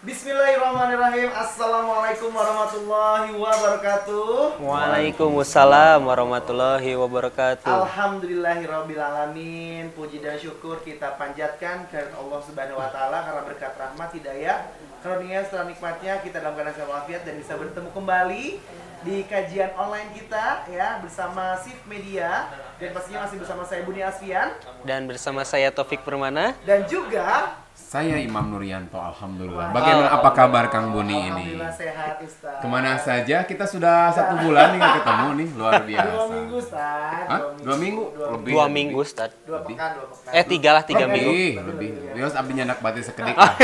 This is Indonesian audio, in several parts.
Bismillahirrahmanirrahim. Assalamualaikum warahmatullahi wabarakatuh. Waalaikumsalam warahmatullahi wabarakatuh. Alhamdulillahirrabbilalamin. Puji dan syukur kita panjatkan ke Allah Subhanahu wa taala karena berkat rahmat hidayah karunia setelah nikmatnya kita dalam keadaan sehat walafiat dan bisa bertemu kembali di kajian online kita ya bersama Sif Media dan pastinya masih bersama saya Buni Asfian Dan bersama saya Taufik Permana dan juga Saya Imam Nuryanto, alhamdulillah. Bagaimana apa kabar Kang Buni ini? Alhamdulillah sehat Ustaz. Kemana saja? Kita sudah 1 bulan nih nggak ketemu nih, luar biasa. 2 minggu Ustaz. Hah? 2 minggu? Lebih. 2 minggu Ustaz. 2 pekan, 2 pekan. 3 lah, 3 minggu. Lebih. Bios abdi nyandak batis sekedik lah.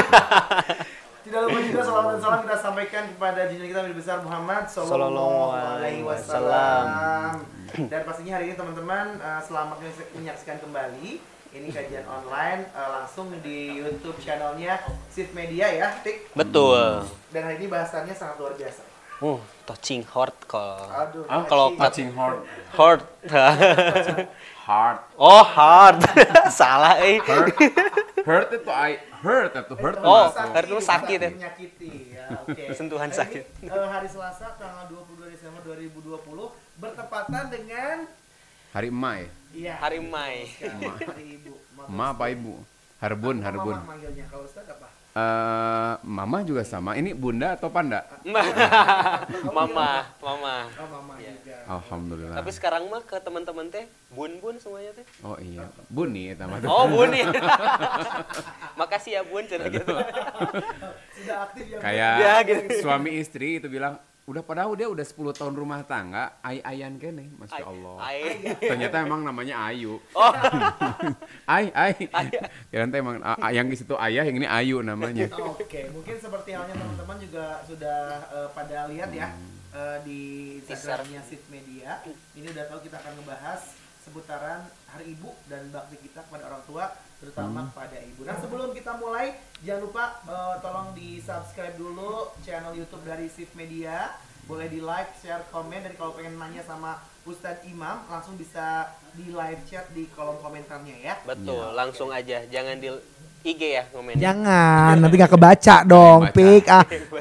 Tidak lupa juga salawat dan salam kita sampaikan kepada junjungan kita Nabi besar Muhammad Sallallahu Alaihi Wasallam. Dan pastinya hari ini teman-teman selamat menyaksikan kembali ini kajian online langsung di YouTube channelnya Sif Media ya, Tik. Betul. Dan hari ini bahasannya sangat luar biasa. Touching heart kalau. Aduh, Kalau Touching heart. heart. Heart. Oh, heart. Salah Hurt itu hurt. Oh, masuk. heart itu sakit ya. Menyakiti ya, oke. Sentuhan Hari sakit. ini, hari Selasa tanggal 22 Desember 2020 bertepatan dengan Hari emak ya? iya, Hari Mai. Hari Ibu. Emak apa ibu? Harbun. Mama manggilnya. Kalau Ustaz apa? Mama juga sama. Ini bunda atau panda? Mama. Oh, mama juga. Alhamdulillah. Tapi sekarang mah ke teman-teman teh bun semuanya teh. Oh iya, Buni eta mah. Oh, bun ya. Makasih ya bun cerita gitu. Sudah aktif ya. Kayak Ya, gitu. suami istri itu bilang, udah padahal dia udah 10 tahun rumah tangga, ayan kene, Masya Allah. Ternyata emang namanya Ayu. Oh. Ay. Ya nanti emang yang di situ ayah, yang ini Ayu namanya. Oke, mungkin seperti halnya teman-teman juga sudah pada lihat ya di Instagramnya Sif Media. Ini udah tahu kita akan ngebahas seputaran Hari Ibu dan bakti kita kepada orang tua, terutama kepada ibu. Nah sebelum kita mulai, jangan lupa tolong di subscribe dulu channel YouTube dari Sif Media. Boleh di like, share, komen. Dan kalau pengen nanya sama Ustadz Imam, langsung bisa di live chat di kolom komentarnya ya. Betul, langsung aja. Jangan di IG ya komen. Jangan, nanti gak kebaca dong, Baca. Pik.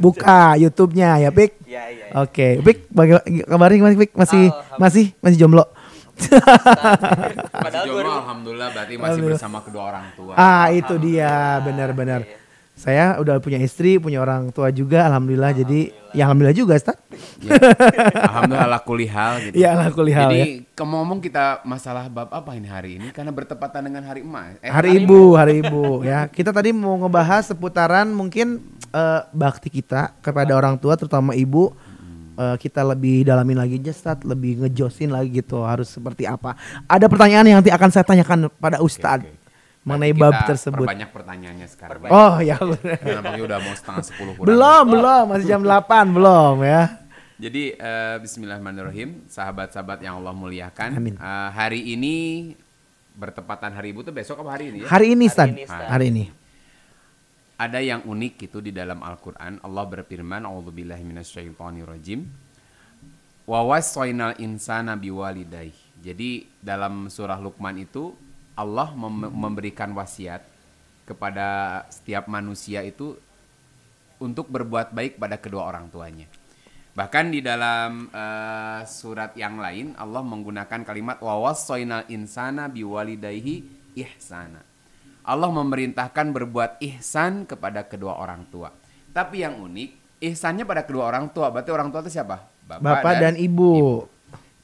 Buka YouTube-nya ya, Pik. Iya. Oke, Pik, kabarnya gimana, Pik? Masih jomblo. Padahal Jomblo 2000 alhamdulillah berarti masih bersama kedua orang tua. Itu dia, benar-benar. Saya udah punya istri, punya orang tua juga, alhamdulillah. Jadi, ya alhamdulillah juga, Ustaz. Ya. Alhamdulillah ala kulli hal gitu. Iya, ala kulli hal, Jadi ya. ngomong kita masalah bab apa ini hari ini karena bertepatan dengan hari emak. Hari Ibu ya. Kita tadi mau ngebahas seputaran mungkin bakti kita kepada orang tua, terutama ibu. Kita lebih dalamin lagi aja, Ustaz, lebih ngejosin lagi gitu, harus seperti apa. Ada pertanyaan yang nanti akan saya tanyakan pada Ustaz mengenai Berarti bab kita tersebut. Perbanyak pertanyaannya sekarang. Oh ya, Nampaknya udah mau setengah 10 kurang. belum, masih jam 8 belum ya. Jadi bismillahirrahmanirrahim, sahabat-sahabat yang Allah muliakan. Amin. Hari ini bertepatan Hari Ibu tuh besok apa hari ini ya? Hari ini, Ustaz. Hari ini, Ustaz. Hari ini. Ada yang unik gitu di dalam Al-Qur'an. Allah berfirman, "A'udzubillahi minasyaitonirrajim. Wa wassaynal insana biwalidayhi." Jadi dalam surah Luqman itu Allah memberikan wasiat kepada setiap manusia itu untuk berbuat baik pada kedua orang tuanya. Bahkan di dalam surat yang lain Allah menggunakan kalimat wa wassaynal insana biwalidayhi ihsana. Allah memerintahkan berbuat ihsan kepada kedua orang tua. Tapi yang unik, ihsannya pada kedua orang tua. Berarti orang tua itu siapa? Bapak dan Ibu.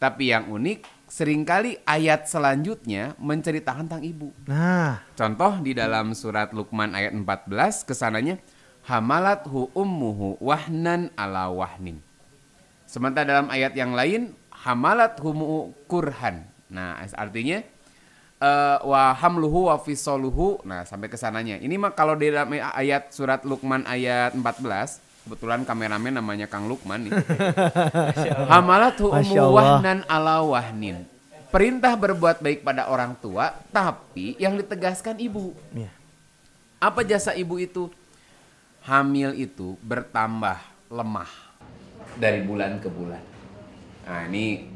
Tapi yang unik, seringkali ayat selanjutnya menceritakan tentang ibu. Nah, Contoh di dalam surat Luqman ayat 14, kesananya hamalathu ummuhu wahnan ala wahnin. Sementara dalam ayat yang lain hamalathu kurhan. Nah, artinya wa hamluhu wa fisaluhu. Nah, sampai ke sananya. Ini mah kalau di dalam ayat surat Luqman ayat 14, kebetulan kameramen namanya Kang Lukman nih. Hamalathu ummu wahnan ala wahnin. Perintah berbuat baik pada orang tua, tapi yang ditegaskan ibu. ya. Apa jasa ibu itu? Hamil itu bertambah lemah dari bulan ke bulan. Nah, ini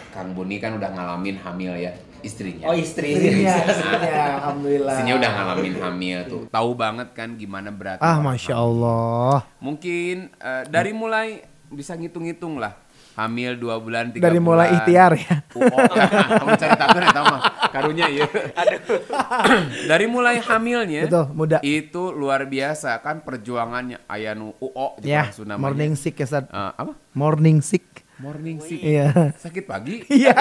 Kang Buni kan udah ngalamin hamil ya. Istrinya. Oh istri. Istrinya, alhamdulillah. Istrinya udah ngalamin hamil tuh. Tahu banget kan gimana beratnya. Ah, orang Masya hamil. Allah. Mungkin dari mulai bisa ngitung-ngitung lah. Hamil 2 bulan, 3 bulan. Dari mulai ikhtiar ya. Kamu cari takun ya mah. Karunya ya. Dari mulai hamilnya. Betul, muda. Itu luar biasa kan perjuangannya. Aya nu UO Ya, langsung namanya. morning sick ya, Sad. Apa? Morning sick. Morning sick. Iya. Sakit pagi? Iya.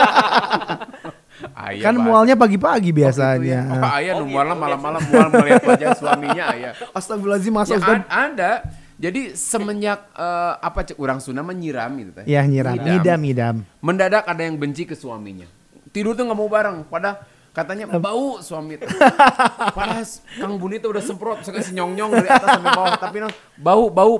Ayah Kan bahas- mualnya pagi-pagi biasanya. Oh, ayah nu mualnya malam-malam mual melihat wajah suaminya ayah. Astagfirullahaladzim, Ya, masa Ustaz? ada. Jadi semenjak apa cek orang Sunda menyiram gitu teh. Ya, nyiram. Ngidam. Mendadak ada yang benci ke suaminya. Tidur tuh nggak mau bareng. Padahal katanya bau suami itu. Padahal Kang Buni tuh udah semprot si nyong-nyong dari atas sampai bawah. Tapi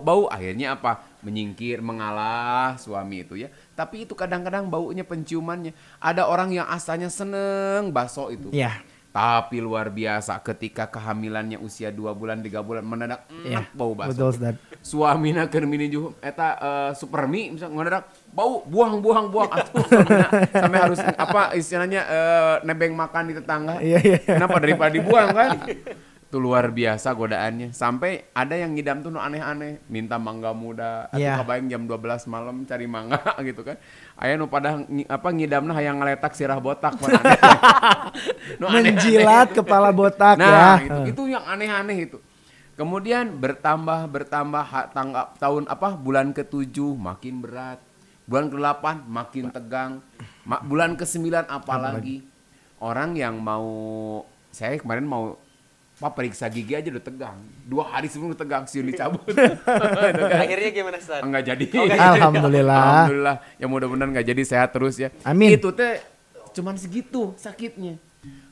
bau. Akhirnya apa? Menyingkir, mengalah suami itu ya. Tapi itu kadang-kadang baunya penciumannya. Ada orang yang asalnya seneng bakso itu. Ya. Tapi luar biasa ketika kehamilannya usia 2 bulan 3 bulan mendadak Ya. bau bakso. Betul, Ustaz. Suamina keur minuju eta supermi misalnya mendadak bau buang atuh suamina sampai harus apa istilahnya nebeng makan di tetangga. Iya. Kenapa daripada dibuang kan? Itu luar biasa godaannya. Sampai ada yang ngidam tuh aneh-aneh, minta mangga muda, atau Iya. kabayang jam 12 malam cari mangga gitu kan. Aya nu pada ngidamna hayang ngaletak sirah botak pan aneh. Nu aneh-aneh. Menjilat kepala botak Nah, ya. itu yang aneh-aneh itu. Kemudian bertambah tahun bulan ke-7 makin berat. Bulan ke-8 makin tegang. Bulan ke-9 apalagi. Orang yang saya kemarin mau periksa gigi aja udah tegang. 2 hari sebelum udah tegang, siun dicabut. Itu kan. Akhirnya gimana Ustaz? Enggak jadi. Alhamdulillah. Alhamdulillah. Ya mudah-mudahan enggak jadi, sehat terus ya. Amin. Itu teh cuman segitu sakitnya.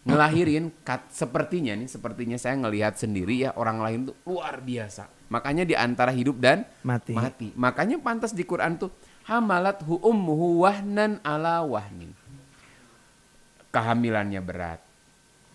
Ngelahirin sepertinya saya ngelihat sendiri ya orang lain tuh luar biasa. Makanya di antara hidup dan Mati. Makanya pantas di Quran tuh hamalat ummuhu wahnan ala wahnin. Kehamilannya berat.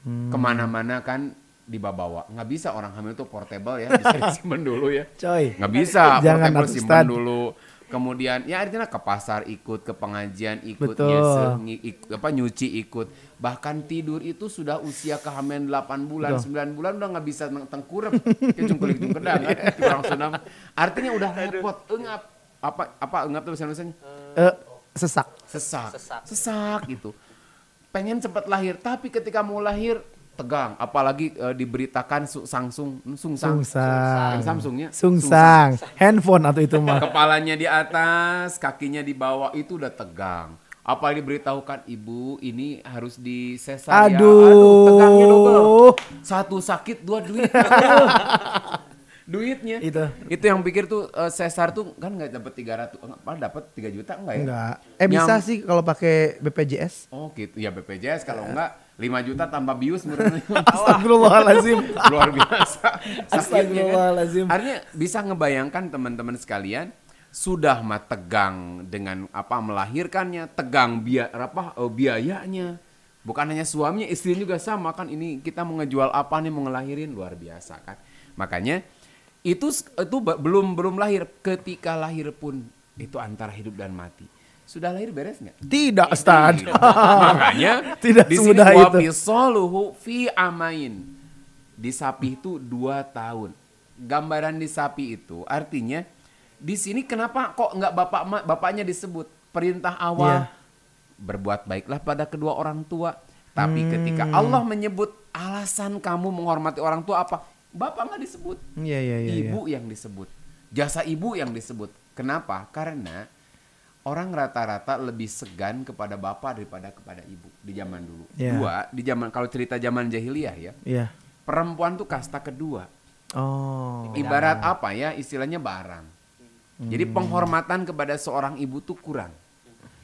Kemana-mana kan dibawa, nggak bisa orang hamil tuh portable ya, bisa disimpan dulu ya. Coy. Nggak bisa, Jangan portable atuh, simpan Ustad. dulu. Kemudian ya artinya ke pasar ikut, ke pengajian ikut, Betul. nyuci ikut. Bahkan tidur itu sudah usia kehamilan 8 bulan, Betul. 9 bulan udah nggak bisa tengkurap. Kayak cungkulik cungkedang kan, orang Sunda. Artinya udah repot, engap. Apa engap tuh bahasa-bahasanya? Sesak. Sesak gitu. Pengen cepat lahir, tapi ketika mau lahir tegang, apalagi diberitakan sungsang. Yang Samsungnya Sungsang. Handphone atau itu mah. Kepalanya di atas, kakinya di bawah, itu udah tegang. Apalagi diberitahukan ibu ini harus disesar ya. Aduh. Tegangnya double. Satu sakit, 2 duit. Duitnya. Itu yang pikir tuh sesar tuh kan nggak dapat 300, apa dapat 3 juta enggak ya? Enggak. Bisa sih kalau pakai BPJS. Oh gitu. Ya BPJS kalau enggak 5 juta tambah bius menurut. Astagfirullahaladzim. Luar biasa. Sakitnya kan. Astagfirullahaladzim. Artinya bisa ngebayangkan teman-teman sekalian sudah mah tegang dengan melahirkannya, tegang biayanya. Bukan hanya suaminya, istrinya juga sama kan, ini kita mau ngejual apa nih, mau ngelahirin, luar biasa kan. Makanya itu belum lahir, ketika lahir pun itu antara hidup dan mati. Sudah lahir beres nggak? Tidak, Ustaz. Makanya Tidak di sini semudah itu. wafisaluhu fi amain. Di sapi itu 2 tahun. Gambaran di sapi itu artinya di sini kenapa kok nggak bapaknya disebut? Perintah awal berbuat baiklah pada kedua orang tua. Tapi ketika Allah menyebut alasan kamu menghormati orang tua apa? Bapak nggak disebut. Iya. Ibu yang disebut. Jasa ibu yang disebut. Kenapa? Karena orang rata-rata lebih segan kepada bapak daripada kepada ibu di zaman dulu. Yeah. Di zaman, kalau cerita zaman jahiliyah ya, Iya. perempuan tuh kasta kedua. Oh. Ibarat apa ya, istilahnya barang. Jadi penghormatan kepada seorang ibu tuh kurang.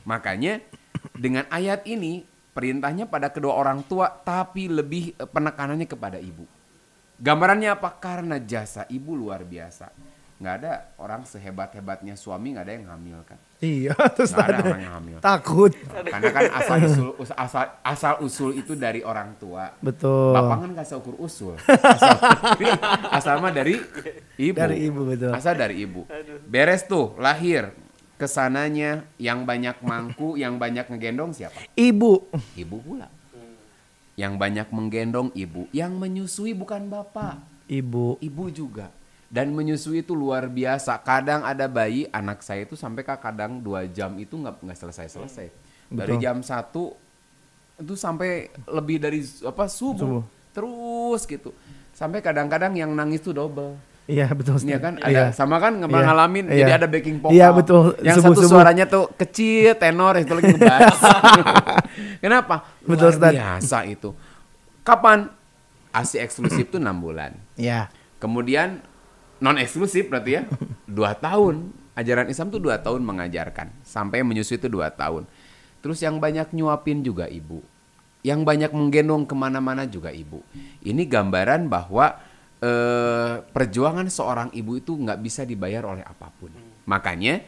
Makanya dengan ayat ini perintahnya pada kedua orang tua, tapi lebih penekanannya kepada ibu. Gambarannya apa? Karena jasa ibu luar biasa. Nggak ada orang sehebat-hebatnya suami nggak ada yang hamil kan. Iya, terus Nggak ada ada. orang yang hamil. Takut. Karena kan asal usul itu dari orang tua. Betul. Bapak kan nggak ukur usul. Asal mah dari ibu. Dari ibu, betul. Asal dari ibu. Beres tuh lahir. Kesananya yang banyak mangku, yang banyak ngegendong siapa? Ibu. Ibu pula. Yang banyak menggendong ibu. Yang menyusui bukan bapak. Ibu juga. Dan menyusui itu luar biasa. Kadang ada bayi, anak saya itu sampai kadang 2 jam itu nggak selesai. Dari jam 1 itu sampai lebih dari subuh. Terus gitu. Sampai kadang-kadang yang nangis tuh double. Iya betul. Iya kan, ada sama kan ngalamin. Jadi ada backing vokal. Iya betul. Yang satu suaranya tuh kecil, tenor, itu lagi ngebass. Kenapa? Betul, Luar biasa itu. Kapan? ASI eksklusif tuh 6 bulan. Iya. Kemudian non eksklusif berarti ya 2 tahun. Ajaran Islam tuh 2 tahun mengajarkan. Sampai menyusui itu 2 tahun. Terus yang banyak nyuapin juga ibu. Yang banyak menggendong kemana-mana juga ibu. Ini gambaran bahwa perjuangan seorang ibu itu nggak bisa dibayar oleh apapun. Makanya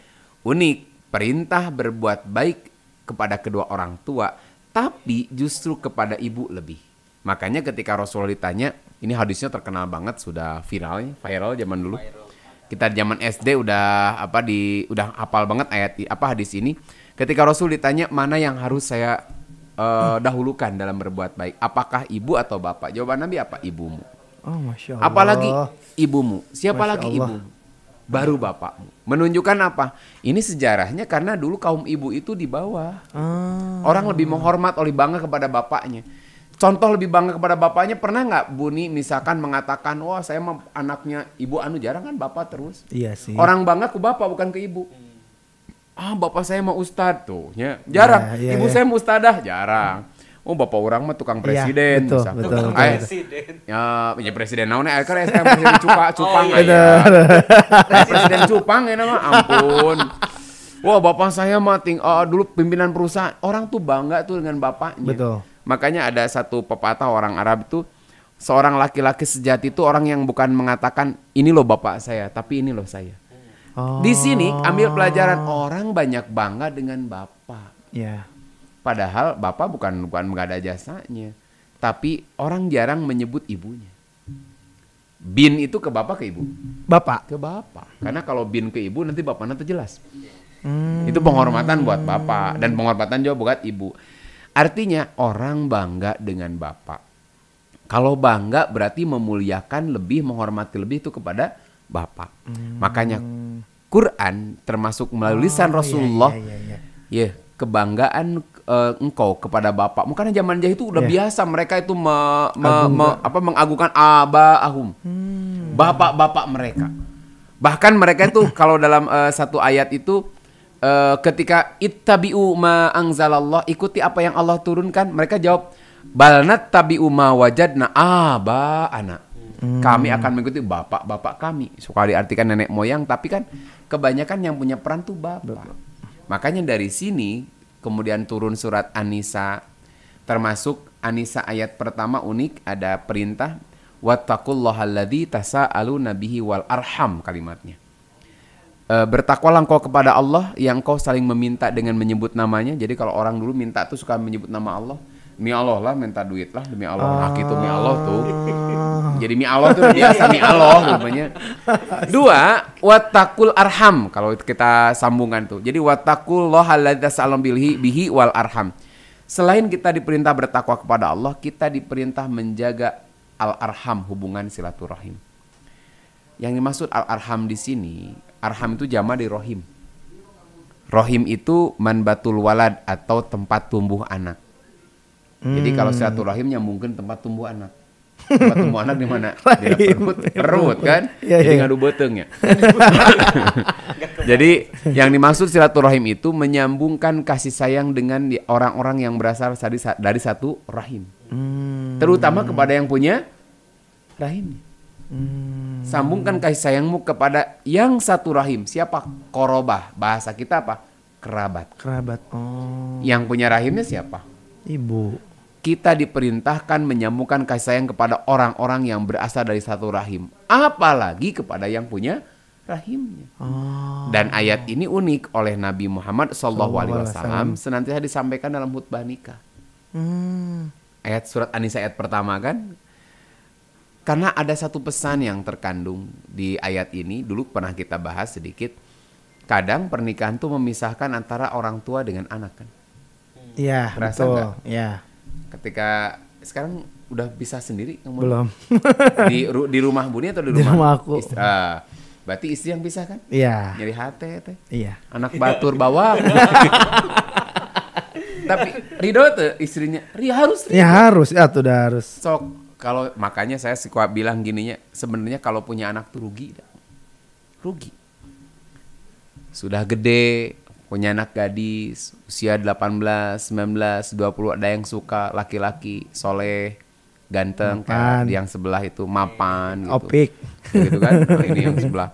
unik, perintah berbuat baik kepada kedua orang tua, tapi justru kepada ibu lebih. Makanya ketika Rasulullah ditanya, ini hadisnya terkenal banget, sudah viral zaman dulu. Kita zaman SD udah hafal banget hadis ini. Ketika Rasul ditanya mana yang harus saya dahulukan dalam berbuat baik, apakah ibu atau bapak? Jawaban Nabi apa? Ibumu. Oh, Masya Allah. Apalagi ibumu. Siapa Masya lagi Allah. ibumu? Baru bapakmu. Menunjukkan apa? Ini sejarahnya karena dulu kaum ibu itu di bawah. Orang lebih menghormat, lebih bangga kepada bapaknya. Contoh lebih bangga kepada bapaknya, pernah nggak Buni misalkan mengatakan, wah saya mah anaknya ibu jarang kan bapak terus. Iya sih. Orang bangga ke bapak bukan ke ibu. Bapak saya mah ustad tuh. Ya. Jarang. Iya, Ibu saya mah ustadah, jarang. Oh bapak orang mah tukang presiden. Iya, betul. Presiden. Ya presiden naonnya akhirnya saya presiden Cupang presiden Cupang ya nama ampun. Wah bapak saya mah dulu pimpinan perusahaan. Orang tuh bangga tuh dengan bapaknya. Betul. Makanya ada satu pepatah orang Arab itu, seorang laki-laki sejati itu orang yang bukan mengatakan ini loh bapak saya, tapi ini loh saya. Di sini ambil pelajaran, orang banyak bangga dengan bapak. Iya. Padahal bapak bukan nggak ada jasanya, tapi orang jarang menyebut ibunya. Bin itu ke bapak ke ibu? Bapak. Ke bapak. Karena kalau bin ke ibu nanti bapak nanti jelas. Itu penghormatan buat bapak dan penghormatan juga buat ibu. Artinya orang bangga dengan bapak. Kalau bangga berarti memuliakan lebih, menghormati lebih itu kepada bapak. Makanya Quran termasuk melalui lisan Rasulullah. Ya, kebanggaan engkau kepada bapakmu, karena zaman jahil itu udah biasa mereka itu mengagungkan abahum, bapak-bapak mereka. Bahkan mereka itu kalau dalam satu ayat itu ketika ittabi'u ma anzalallah, ikuti apa yang Allah turunkan, mereka jawab balnat tabi'u ma wajadna aba'ana. Kami akan mengikuti bapak-bapak kami. Suka diartikan nenek moyang, tapi kan kebanyakan yang punya peran tuh bapak. Makanya dari sini kemudian turun surat An-Nisa, termasuk An-Nisa ayat pertama unik, ada perintah wattaqullahalladzi tasaaluna bihi wal arham, kalimatnya. Bertakwalah engkau kepada Allah yang kau saling meminta dengan menyebut namanya. Jadi kalau orang dulu minta tuh suka menyebut nama Allah. Demi Allah lah, minta duit lah demi Allah. Hak itu demi Allah tuh. Jadi mi Allah tuh biasa mi Allah namanya. 2, wattaqul arham, kalau kita sambungan tuh. Jadi wattaqullahalladzi tasaaluna bihi wal arham. Selain kita diperintah bertakwa kepada Allah, kita diperintah menjaga al-arham, hubungan silaturahim. Yang dimaksud al-arham di sini, arham itu jama dari rohim. Rohim itu manbatul walad atau tempat tumbuh anak. Jadi kalau silaturahim nyambungkan tempat tumbuh anak. Tempat tumbuh anak di mana? Di perut kan? Jadi ngadu beteng ya. Jadi yang dimaksud silaturahim itu menyambungkan kasih sayang dengan orang-orang yang berasal dari satu rahim. Terutama kepada yang punya rahim. Sambungkan kasih sayangmu kepada yang satu rahim. Siapa? Korobah. Bahasa kita apa? Kerabat. Yang punya rahimnya siapa? Ibu. Kita diperintahkan menyambungkan kasih sayang kepada orang-orang yang berasal dari satu rahim. Apalagi kepada yang punya rahimnya. Dan ayat ini unik oleh Nabi Muhammad SAW senantiasa disampaikan dalam khutbah nikah. Ayat surat An-Nisa ayat pertama kan. Karena ada satu pesan yang terkandung di ayat ini. Dulu pernah kita bahas sedikit. Kadang pernikahan itu memisahkan antara orang tua dengan anak kan. Iya, Terasa betul. nggak? Iya. Ketika sekarang udah bisa sendiri kamu? Belum. Di rumah Buni atau di Di rumah? rumah aku. Berarti istri yang bisa kan? Iya. Nyeri hati teh. Iya. Anak batur bawa. Tapi Ridho tuh istrinya, harus Ridho. Ya harus, ya tuh udah harus. Sok kalau makanya saya suka bilang gininya, sebenarnya kalau punya anak tuh rugi. Rugi. Sudah gede, punya anak gadis, usia 18, 19, 20, ada yang suka laki-laki, soleh, ganteng, kayak yang sebelah itu mapan gitu. Opik. Gitu kan. Nah, ini yang sebelah.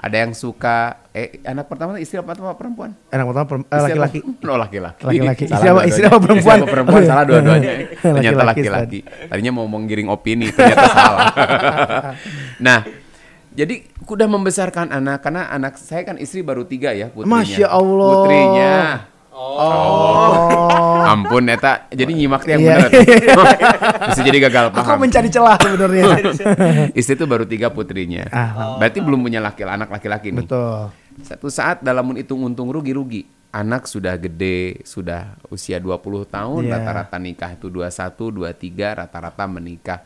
Ada yang suka anak pertama istri apa perempuan? Anak pertama laki-laki. Oh, laki-laki. Laki-laki. Salah Istri apa perempuan? Istri apa perempuan salah dua-duanya. Ternyata Laki-laki, laki-laki. Tadinya mau menggiring opini, ternyata salah. Nah, jadi udah membesarkan anak, karena anak saya kan istri baru 3 ya putrinya. Masya Allah. Putrinya. Oh. Ampun eta, jadi nyimak yang Iya. benar. Bisa jadi gagal Aku paham. mencari celah sebenarnya. Istri itu baru 3 putrinya. Berarti belum punya anak laki-laki nih. Betul. Satu saat dalam menghitung untung rugi-rugi. Anak sudah gede, sudah usia 20 tahun, Iya. rata-rata nikah itu 21, 23, rata-rata menikah.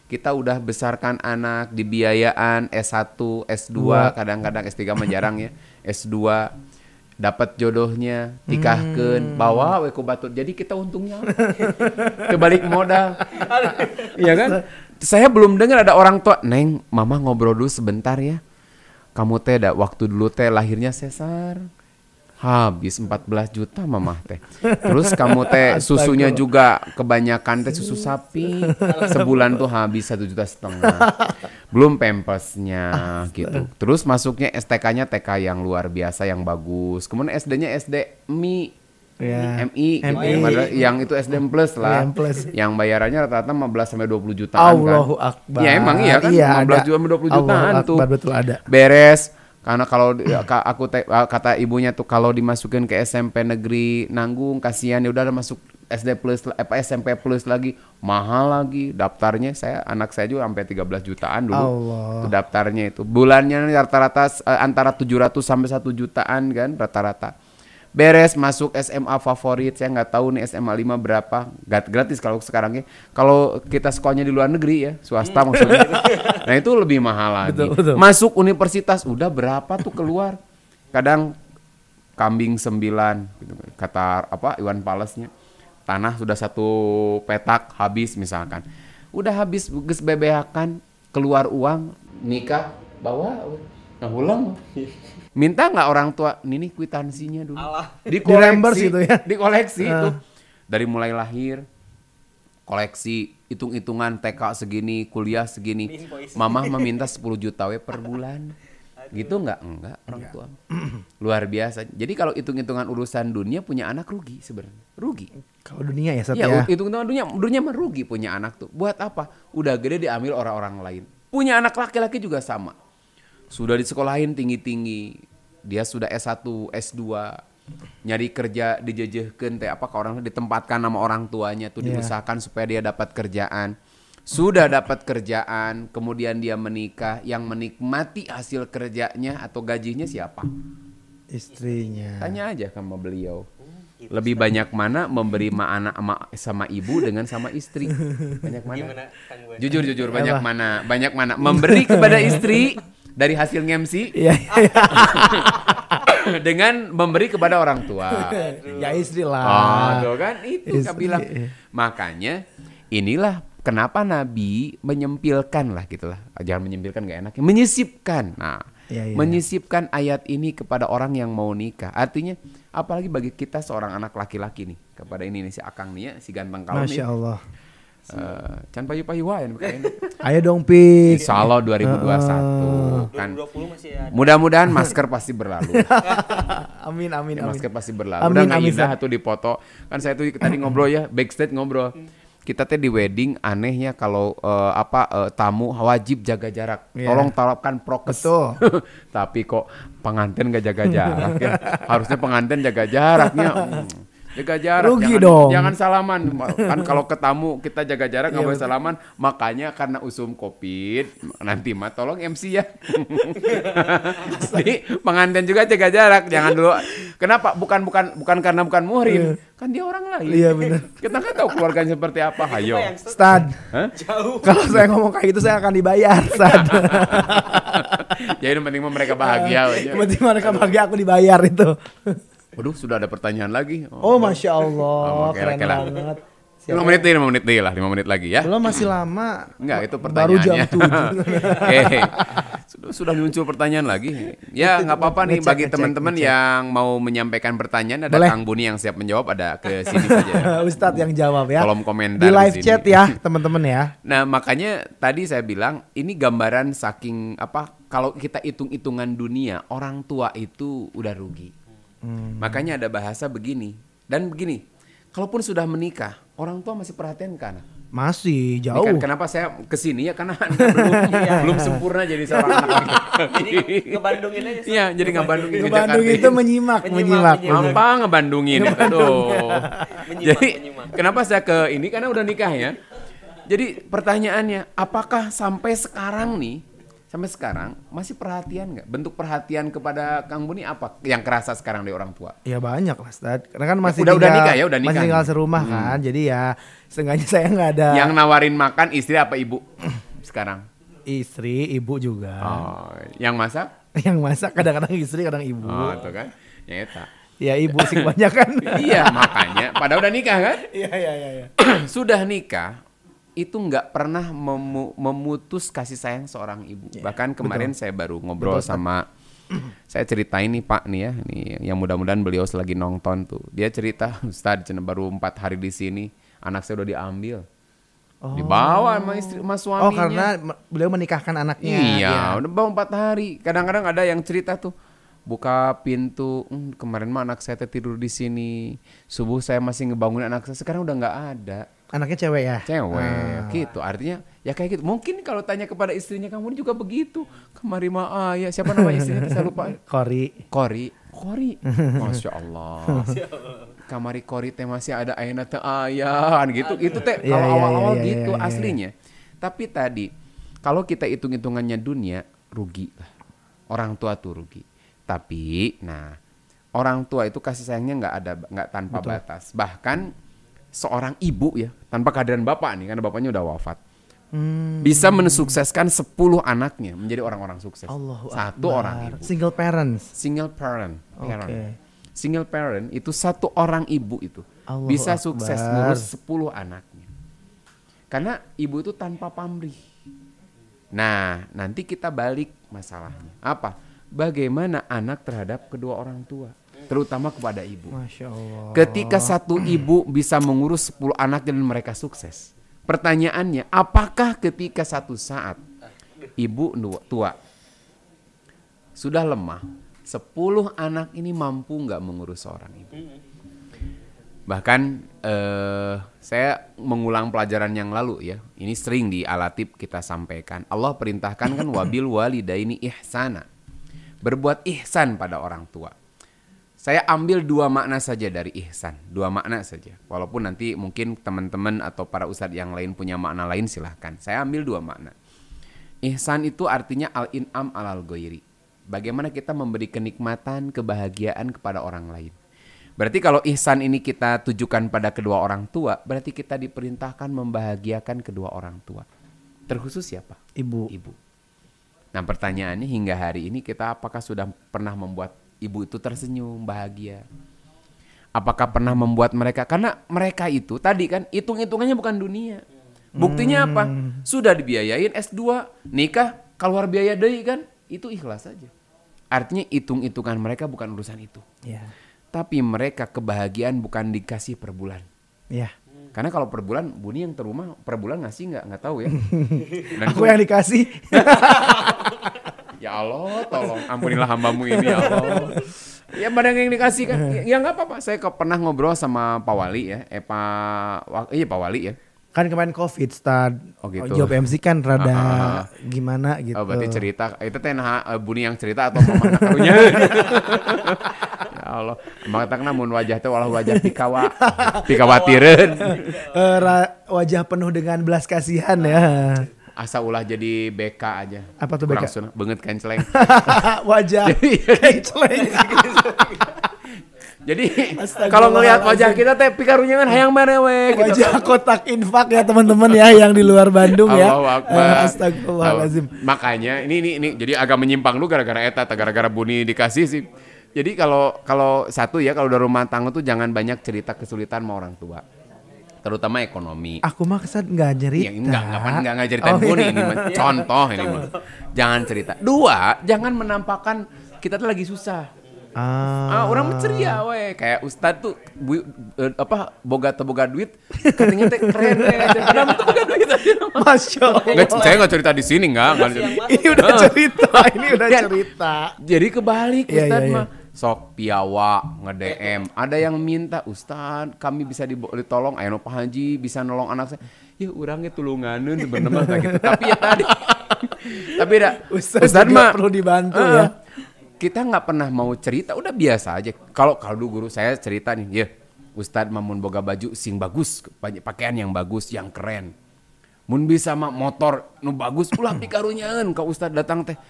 Kita udah besarkan anak, dibiayaan S1, S2, kadang-kadang S3 mah jarang ya, S2, dapat jodohnya, nikahkeun, bawa we ku batur. Jadi kita untungnya kebalik modal. Iya kan? Saya belum dengar ada orang tua, "Neng, mama ngobrol dulu sebentar ya. Kamu teh waktu dulu teh lahirnya sesar. Habis 14 juta mamah teh. Terus kamu teh susunya juga kebanyakan teh susu sapi. Sebulan tuh habis 1,5 juta. Belum pampasnya gitu. Terus masuknya STK-nya TK yang luar biasa yang bagus. Kemudian SD-nya SD MI. Ya. MI, gitu. Yang itu SDM plus lah. Plus. Yang bayarannya rata-rata 15 sampai 20 jutaan Allahu kan. Akbar. Ya emang iya kan, Iya, 15 ada. sampai 20 jutaan Allahu tuh. Akbar, betul ada. Beres. Karena kalau kata ibunya tuh kalau dimasukin ke SMP negeri nanggung, kasihan, ya udah masuk SD plus SMP plus lagi, mahal lagi daftarnya. Anak saya juga sampai 13 jutaan dulu. Allah. Tuh daftarnya itu. Bulannya rata-rata antara 700 sampai 1 jutaan kan rata-rata. Beres masuk SMA favorit, saya nggak tahu nih SMA 5 berapa, gratis kalau sekarang ya. Kalau kita sekolahnya di luar negeri ya, swasta maksudnya. Nah itu lebih mahal lagi. Betul. Masuk universitas udah berapa tuh keluar. Kadang kambing 9 gitu, kata Iwan Falesnya. Tanah sudah 1 petak habis misalkan. Udah habis geus bebeakan, keluar uang, nikah, bawa. Nah ulang. Minta nggak orang tua, ini kwitansinya dulu. Di-reimburse gitu ya. Dikoleksi itu. Dari mulai lahir, koleksi, hitung-hitungan TK segini, kuliah segini. Mamah meminta 10 juta per bulan. Gitu nggak? Enggak, orang tua. Luar biasa. Jadi kalau hitung-hitungan urusan dunia punya anak rugi sebenarnya. Rugi. Kalau dunia ya, Sat, Ya, ya. hitung-hitungan dunia mah rugi punya anak tuh. Buat apa? Udah gede diambil orang-orang lain. Punya anak laki-laki juga sama. Sudah disekolahin tinggi-tinggi, dia sudah S1, S2, nyari kerja dijejehkeun teh orang ditempatkan sama orang tuanya tuh diusahakan supaya dia dapat kerjaan. Sudah dapat kerjaan, kemudian dia menikah, yang menikmati hasil kerjanya atau gajinya siapa? Istrinya. Tanya aja sama beliau. Lebih banyak mana memberi anak sama ibu dengan sama istri? Banyak mana? Jujur banyak mana? Banyak mana memberi kepada istri dari hasil ngemsi dengan memberi kepada orang tua. Ya istri lah. Tuh kan itu kan bilang. Makanya inilah kenapa Nabi menyempilkan lah gitulah. Jangan menyempilkan gak enak, menyisipkan. Nah, menyisipkan ayat ini kepada orang yang mau nikah. Artinya apalagi bagi kita seorang anak laki-laki nih, kepada ini si Akang nih ya, si ganteng kalau nih. Masya Allah. Can payu-payu wae ini. Ayo dong Pi. Insyaallah 2021 kan. 2020 masih ada. Mudah-mudahan masker pasti berlalu. Amin. Masker pasti berlalu. Amin, Udah amin, indah tuh dipoto. Kan saya tuh tadi ngobrol ya, backstage ngobrol. Kita teh di wedding anehnya kalau tamu wajib jaga jarak. Tolong terapkan prokes. Betul. Tapi kok pengantin gak jaga jarak ya. Harusnya pengantin jaga jaraknya. Jaga jarak. Rugi dong. Jangan salaman. Kan kalau ketemu kita jaga jarak nggak boleh salaman. Makanya karena usum Covid nanti mah tolong MC ya. Jadi pengantin juga jaga jarak. Jangan dulu. Kenapa? Bukan karena bukan muhrim. Kan dia orang lain. Iya benar. Kita nggak tahu keluarganya seperti apa. Hayo. Stad. Jauh. Kalau saya ngomong kayak gitu saya akan dibayar, Stad. Jadi yang penting mah mereka bahagia aja. Yang penting mereka bahagia, aku dibayar itu. Waduh, sudah ada pertanyaan lagi. Oh, Masya Allah, Oh, keren kira-kira. banget. 5 menit nih, 5 menit nih lah, 5 menit lagi ya. Belum, masih lama. Enggak, itu Baru jam pertanyaannya. 7. Sudah muncul pertanyaan lagi. Ya, nggak apa-apa nih Ngecek, bagi ngecek, teman-teman ngecek. yang mau menyampaikan pertanyaan, ada Boleh. Kang Buni yang siap menjawab, ada ke sini saja. Ustadz yang jawab ya. Kolom komentar Di live sini. chat ya, teman-teman ya. Nah, makanya tadi saya bilang ini gambaran saking apa? Kalau kita hitung-hitungan dunia, orang tua itu udah rugi. Makanya ada bahasa begini dan begini. Kalaupun sudah menikah, orang tua masih perhatian ke anak. Masih Ini jauh. kan kenapa saya kesini ya karena Anda belum sempurna jadi seorang anak. Jadi ngebandungin aja. Iya, jadi ngebandungin ke Ke Bandung Jakarta. itu menyimak. Menyimak. Apa ngebandungin? Aduh. Menyimak, Jadi menyimak. kenapa saya ke ini karena udah nikah ya. Jadi pertanyaannya, apakah sampai sekarang masih perhatian nggak? Bentuk perhatian kepada Kang Buni apa yang kerasa sekarang dari orang tua? Ya banyak lah, Ustadz. Karena kan masih udah tinggal, nikah ya, udah nikah. Masih tinggal serumah kan. Jadi ya seenggaknya saya nggak ada Yang nawarin makan istri apa ibu sekarang? istri, ibu juga. Oh, yang masak? Yang masak kadang-kadang istri, kadang ibu. Oh, itu kan. Ya eta. Ya ibu sih kebanyakan. Iya, makanya pada udah nikah kan? Iya. Sudah nikah itu nggak pernah memutus kasih sayang seorang ibu. Bahkan kemarin saya baru ngobrol sama saya ceritain nih Pak nih ya, nih yang mudah-mudahan beliau lagi nonton tuh. Dia cerita, Ustadz baru 4 hari di sini, anak saya udah diambil. Dibawa sama istri sama suaminya. Oh, karena beliau menikahkan anaknya. Iya, Ya. udah bawa 4 hari. Kadang-kadang ada yang cerita tuh, buka pintu, kemarin mah anak saya tidur di sini. Subuh saya masih ngebangunin anak saya, sekarang udah nggak ada. Anaknya cewek ya? Cewek, gitu. Artinya ya kayak gitu. Mungkin kalau tanya kepada istrinya, kamu juga begitu. Kemari mah ya siapa nama istrinya? Saya lupa. Kori. Masya Allah. Kamari Kori teh masih ada ayeuna teh ayan gitu. Itu teh Iya, kalau iya, awal-awal iya, gitu iya, iya. aslinya. Tapi tadi kalau kita hitung-hitungannya dunia rugi lah. Orang tua tuh rugi. Tapi orang tua itu kasih sayangnya nggak tanpa batas. Bahkan seorang ibu ya, tanpa kehadiran bapak nih, karena bapaknya udah wafat, bisa mensukseskan 10 anaknya menjadi orang-orang sukses. Satu orang ibu. Single parents. Single parent. Oke. Single parent itu satu orang ibu itu Allahu bisa Akbar. sukses ngurus 10 anaknya. Karena ibu itu tanpa pamrih. Nah, nanti kita balik masalahnya. Apa? Bagaimana anak terhadap kedua orang tua, terutama kepada ibu. Masya Allah. Ketika satu ibu bisa mengurus 10 anak dan mereka sukses. Pertanyaannya, apakah ketika satu saat ibu tua sudah lemah, 10 anak ini mampu nggak mengurus seorang ibu? Bahkan saya mengulang pelajaran yang lalu ya. Ini sering di Alatib kita sampaikan. Allah perintahkan kan wabil walidaini ihsana. Berbuat ihsan pada orang tua. Saya ambil 2 makna saja dari ihsan. 2 makna saja. Walaupun nanti mungkin teman-teman atau para ustadz yang lain punya makna lain silahkan. Saya ambil 2 makna. Ihsan itu artinya al-in'am alal ghairi. Bagaimana kita memberi kenikmatan, kebahagiaan kepada orang lain. Berarti kalau ihsan ini kita tujukan pada kedua orang tua, berarti kita diperintahkan membahagiakan kedua orang tua. Terkhusus siapa? Ibu. Nah pertanyaannya hingga hari ini kita apakah sudah pernah membuat ibu itu tersenyum, bahagia? Apakah pernah membuat mereka, karena mereka itu tadi kan hitung-hitungannya bukan dunia. Buktinya apa? Sudah dibiayain S2, nikah, keluar biaya deui kan? Itu ikhlas saja. Artinya hitung-hitungan mereka bukan urusan itu. Ya. Tapi mereka kebahagiaan bukan dikasih per bulan. Ya. Karena kalau per bulan, Buni yang terumah per bulan ngasih nggak tahu ya. Dan Aku yang dikasih. Ya Allah, tolong ampunilah hambamu ini ya Allah. Ya banyak yang dikasih kan. Ya nggak apa-apa. Saya pernah ngobrol sama Pak Wali ya. Pak Wali ya. Kan kemarin COVID, Stad. Oh gitu. Job MC kan rada gimana gitu. Oh berarti cerita itu teh Buni yang cerita atau mama karunya. Ya Allah Allah. Makanya mun wajah teh walau wajah pikawatireun. Wajah penuh dengan belas kasihan ya. Asa ulah jadi BK aja. Apa tuh BK? Banget kenceleng. Wajah kenceleng. Jadi kalau ngelihat wajah kita teh pikarunya kan hayang merewe gitu. Wajah kotak infak ya teman-teman ya yang di luar Bandung ya. Allahu Akbar. Astagfirullahalazim. Makanya ini jadi agak menyimpang lu gara-gara eta gara-gara Buni dikasih sih. Jadi kalau satu ya kalau udah rumah tangga tuh jangan banyak cerita kesulitan sama orang tua. Terutama ekonomi. Aku mah kesan enggak cerita. Ya, enggak ceritain Buni ini mah. Contoh ini mah. Jangan cerita. Dua, jangan menampakkan kita tuh lagi susah. Orang ceria we kayak Ustad tuh boga duit katanya teh keren ada boga duit aja. Masya Allah. Saya nggak cerita di sini nggak. Ini udah cerita. Jadi kebalik Ustad iya. mah sok piawa nge-DM ada yang minta Ustad kami bisa ditolong ayo Pak Haji bisa nolong anak saya ya orangnya tulunganeun sebenarnya gitu tapi ya tadi tapi Ustad mah perlu dibantu ya. Kita nggak pernah mau cerita, udah biasa aja. Kalau guru saya cerita nih, ya Ustadz mamun boga baju sing bagus, pakaian yang bagus, yang keren. Mun bisa mah motor nu bagus, ulah pikarunyaeun ka Ustadz datang teh.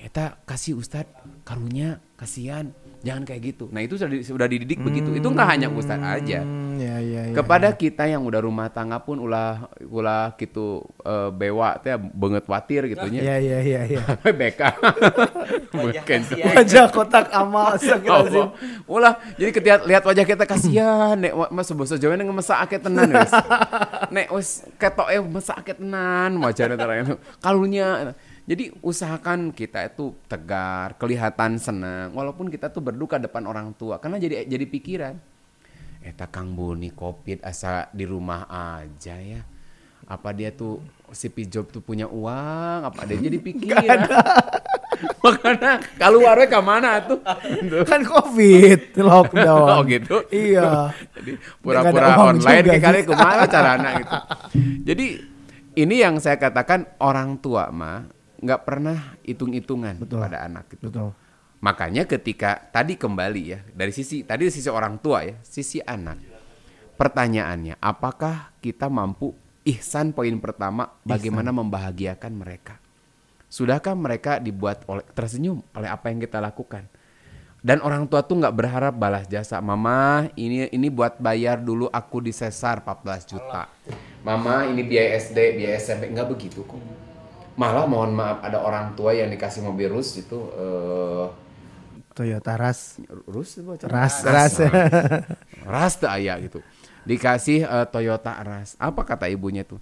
Eta kasih Ustadz karunya, kasihan. Jangan kayak gitu. Nah itu sudah dididik begitu. Itu nggak hanya Ustadz aja. Ya, kepada kita yang udah rumah tangga pun ulah gitu bewa teh banget watir gitu nya. Iya. BK. Wajah kotak amal astagfirullahalazim. Ulah jadi ketika lihat wajah kita kasihan nek mas basa Jawa nek mesake tenan wis. Nek wis ketoke mesake tenan wajahna tara kalunya. Jadi usahakan kita itu tegar, kelihatan senang walaupun kita tuh berduka depan orang tua karena jadi pikiran. Eta Kang Buni Covid asa di rumah aja ya. Apa dia tuh si Pijob tuh punya uang, apa dia jadi pikiran. Makanya keluar we ka mana tuh? Kan Covid, lockdown. Oh gitu. Iya. Jadi pura-pura online kali kumaha carana gitu. Jadi ini yang saya katakan orang tua mah nggak pernah hitung-hitungan pada anak gitu. Betul. Makanya ketika tadi kembali ya dari sisi orang tua ya, sisi anak. Pertanyaannya, apakah kita mampu ihsan poin pertama bagaimana membahagiakan mereka? Sudahkah mereka dibuat tersenyum oleh apa yang kita lakukan? Dan orang tua tuh nggak berharap balas jasa. Mama ini buat bayar dulu aku di sesar 14 juta. Mama ini biaya SD, biaya SMP, nggak begitu kok. Malah mohon maaf ada orang tua yang dikasih mobil Rus itu Toyota Ras tuh ayah gitu. Dikasih Toyota Ras. Apa kata ibunya tuh?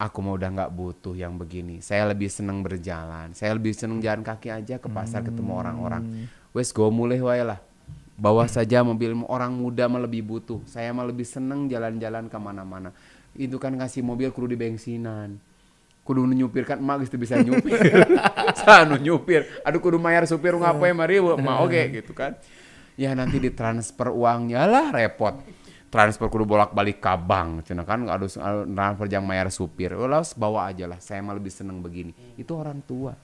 Aku mau udah nggak butuh yang begini. Saya lebih seneng berjalan. Saya lebih seneng jalan kaki aja ke pasar ketemu orang-orang. Wes go mulai wae lah. Bawa saja mobilmu, orang muda mah lebih butuh. Saya mah lebih seneng jalan-jalan kemana-mana. Itu kan ngasih mobil kudu di bensinan. Kudu nyupir kan emak geus bisa nyupir. Sanu nyupir. Aduh kudu mayar supir ngapain mari mah oke gitu kan. Ya nanti ditransfer uangnya lah repot. Transfer kudu bolak-balik ka bank cenah kan aduh transfer jang mayar supir. Ulah bawa aja lah. Saya mah lebih seneng begini. Itu orang tua.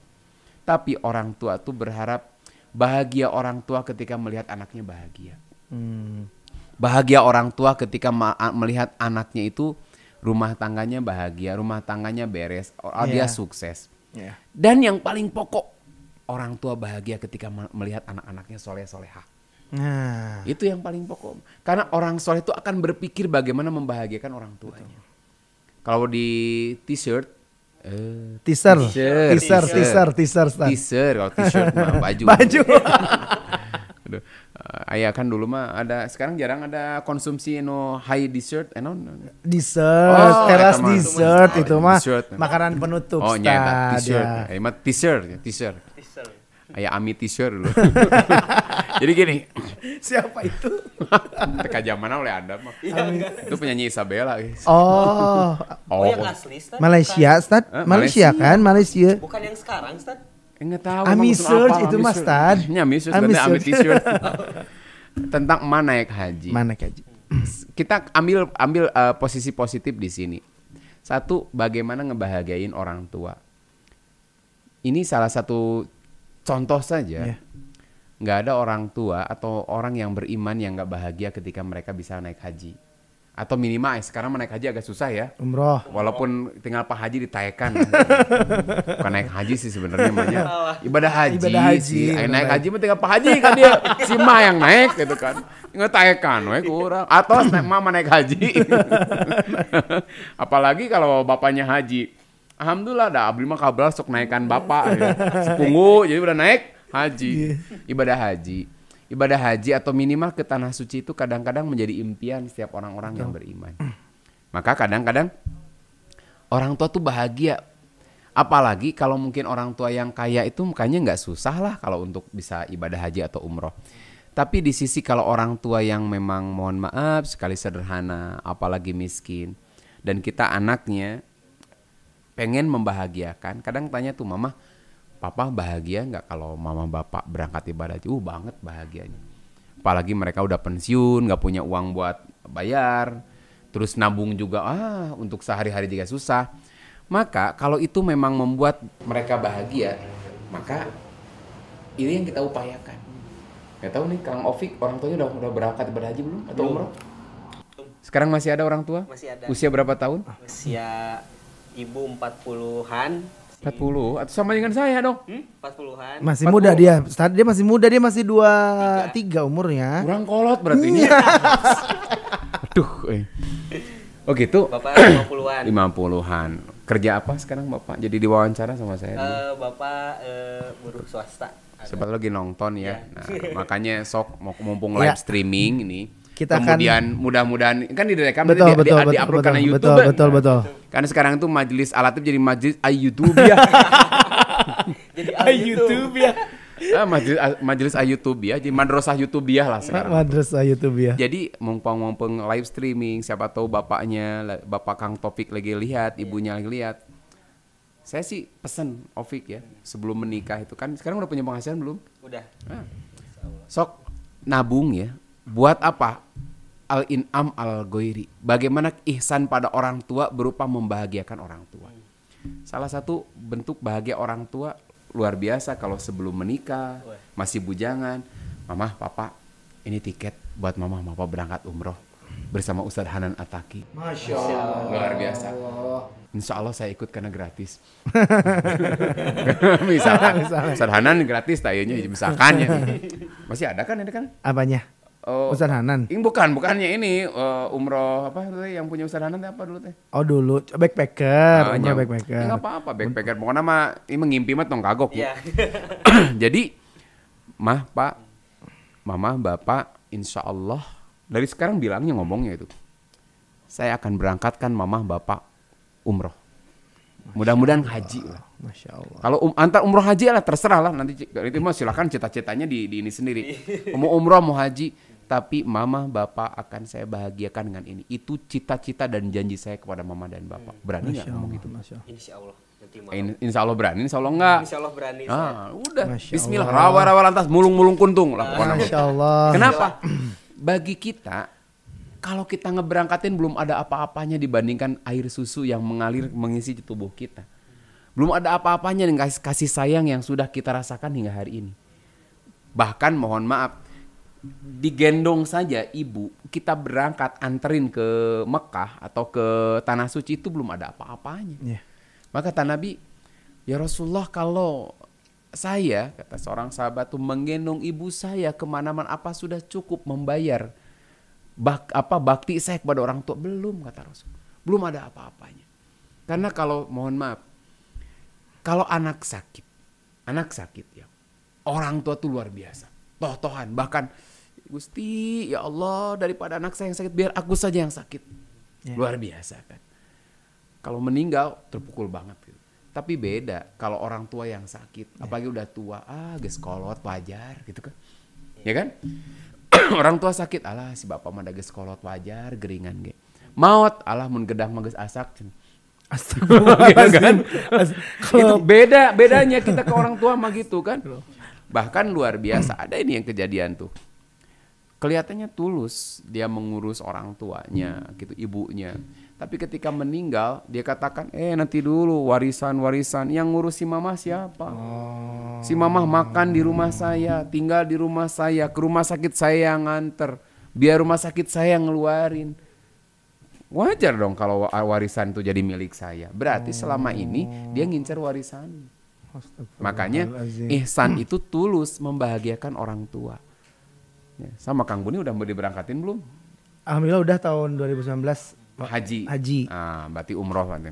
Tapi orang tua tuh berharap bahagia orang tua ketika melihat anaknya bahagia. Bahagia orang tua ketika melihat anaknya itu rumah tangganya bahagia, rumah tangganya beres, dia sukses. Yeah. Dan yang paling pokok, orang tua bahagia ketika melihat anak-anaknya soleh-solehah. Nah. Itu yang paling pokok. Karena orang soleh itu akan berpikir bagaimana membahagiakan orang tuanya. Kalau di t-shirt, teaser kalau t-shirt mah baju. Ayah kan dulu mah ada sekarang jarang ada konsumsi high dessert teras dessert itu mah makanan penutup t-shirt t-shirt ayah Ami t-shirt dulu. Jadi gini, siapa itu? Teka zaman oleh Anda mah itu penyanyi Isabella guys. Yang asli Stad? Malaysia Stad? Malaysia kan Malaysia bukan yang sekarang Stad? Enggak tahu. Ami search itu mas Tad. Ami t-shirt. Tentang naik haji. Kita ambil posisi positif di sini. Satu, bagaimana ngebahagiain orang tua. Ini salah satu contoh saja. nggak ada orang tua atau orang yang beriman yang nggak bahagia ketika mereka bisa naik haji. Atau minimal sekarang naik haji agak susah ya. Umroh. Walaupun tinggal Pak Haji ditaekan. Bukan naik haji sih sebenarnya namanya. Ibadah haji. Ibadah haji, sih. bener. Naik haji mah tinggal Pak Haji kan dia. Si mah yang naik gitu kan. Tinggal taekan we kurang. Atau mama naik haji. Apalagi kalau bapaknya haji. Alhamdulillah dah abdi mah kabel sok naikkan bapak ya. Sepunggu jadi udah naik haji. Ibadah haji. Ibadah haji atau minimal ke tanah suci itu kadang-kadang menjadi impian setiap orang-orang yang beriman. Maka kadang-kadang orang tua tuh bahagia. Apalagi kalau mungkin orang tua yang kaya itu mukanya nggak susah lah kalau untuk bisa ibadah haji atau umroh. Tapi di sisi kalau orang tua yang memang mohon maaf sekali sederhana, apalagi miskin. Dan kita anaknya pengen membahagiakan. Kadang tanya tuh mama, papa bahagia nggak kalau mama bapak berangkat ibadah haji? Banget bahagianya. Apalagi mereka udah pensiun, nggak punya uang buat bayar, terus nabung juga untuk sehari-hari juga susah. Maka kalau itu memang membuat mereka bahagia, maka ini yang kita upayakan. Gak tahu nih Kang Ovik, orang tuanya udah berangkat ibadah haji belum atau umroh? Sekarang masih ada orang tua? Masih ada. Usia berapa tahun? Usia ibu 40-an. 40 atau sama dengan saya dong. 40-an. Masih muda dia. Dia masih muda, dia masih 23 umurnya. Kurang kolot berarti ini. Aduh. Oh gitu. Bapak 50-an. 50-an. Kerja apa sekarang Bapak? Jadi diwawancara sama saya. Bapak buruh swasta. Siapa lagi nonton ya. Nah, makanya sok mumpung Ya. live streaming ini. Kita kemudian mudah-mudahan kan direkam betul, nanti betul, di-upload betul, karena betul, YouTube. betul. Karena sekarang tuh majelis alatif jadi majelis YouTube ya. Jadi YouTube ya. Majelis YouTube ya, jadi madrasah YouTube lah sekarang. Madrasah YouTube ya. Jadi mumpung live streaming, siapa tahu bapaknya, Bapak Kang Topik lagi lihat, ibunya lagi lihat. Saya sih pesen Ovik ya, sebelum menikah itu kan sekarang udah punya penghasilan belum? Udah. Sok nabung ya. Buat apa? Al-in'am al-ghairi. Bagaimana ihsan pada orang tua berupa membahagiakan orang tua. Salah satu bentuk bahagia orang tua luar biasa kalau sebelum menikah, masih bujangan. Mama, papa, ini tiket buat mama, papa berangkat umroh bersama Ustadz Hanan Ataki. Masya Allah. Luar biasa. Insya Allah saya ikut karena gratis. Misalkan Ustadz Hanan gratis tayanya, misalkan ya. Masih ada kan ini kan? Apanya? Ustadz Hanan. Ini bukannya ini umroh apa tuh yang punya Ustadz Hanan apa dulu teh? Oh dulu backpacker, umroh backpacker. Enggak apa-apa backpacker. Pokoknya mah ini mengimpi mah tong kagok ya. Iya. Jadi mah Pak, Mama, Bapak, insya Allah dari sekarang bilangnya ngomongnya itu. Saya akan berangkatkan Mama, Bapak umroh. Mudah-mudahan haji lah. Masya Allah. Kalau antar umroh haji lah terserah lah nanti itu mah silakan cita-citanya di ini sendiri. Mau umroh mau haji. Tapi mama, bapak akan saya bahagiakan dengan ini. Itu cita-cita dan janji saya kepada mama dan bapak. Berani nggak ngomong gitu? Insya Allah. Nanti malam. Insya Allah berani, insya Allah enggak. Insya Allah berani. Udah. Masya Bismillah. Allah. Rawa-rawa lantas, mulung-mulung kuntung lah pokoknya. Masya Allah. Kenapa? Bagi kita, kalau kita ngeberangkatin belum ada apa-apanya dibandingkan air susu yang mengalir mengisi tubuh kita. Belum ada apa-apanya dengan kasih sayang yang sudah kita rasakan hingga hari ini. Bahkan mohon maaf, digendong saja ibu kita berangkat anterin ke Mekah atau ke Tanah Suci itu belum ada apa-apanya. Yeah. Maka kata Nabi, ya Rasulullah kalau saya, kata seorang sahabat tuh menggendong ibu saya kemana-mana apa sudah cukup membayar bakti saya kepada orang tua? Belum, kata Rasul. Belum ada apa-apanya. Karena kalau mohon maaf, kalau anak sakit ya, orang tua tuh luar biasa. Toh-tohan, bahkan Gusti, ya Allah, daripada anak saya yang sakit, biar aku saja yang sakit. Yeah. Luar biasa kan. Kalau meninggal, terpukul banget gitu. Tapi beda kalau orang tua yang sakit, apalagi udah tua, geus kolot wajar gitu kan. Ya kan? Orang tua sakit, alah si bapak mah geus kolot wajar, geringan ge. Maut, alah mun gedah mah geus asak. Astagfirullah kan? Itu bedanya kita ke orang tua mah gitu kan. Bahkan luar biasa, ada ini yang kejadian tuh. kelihatannya tulus dia mengurus orang tuanya gitu, ibunya. Tapi ketika meninggal dia katakan, nanti dulu warisan yang ngurus si mama siapa? Si mama makan di rumah saya, tinggal di rumah saya, ke rumah sakit saya yang nganter, biar rumah sakit saya yang ngeluarin. Wajar dong kalau warisan itu jadi milik saya. Berarti selama ini dia ngincer warisan. Makanya ihsan itu tulus membahagiakan orang tua. Ya, sama Kang Buni udah mau diberangkatin belum? Alhamdulillah udah tahun 2019 haji. Ah, berarti umroh nanti.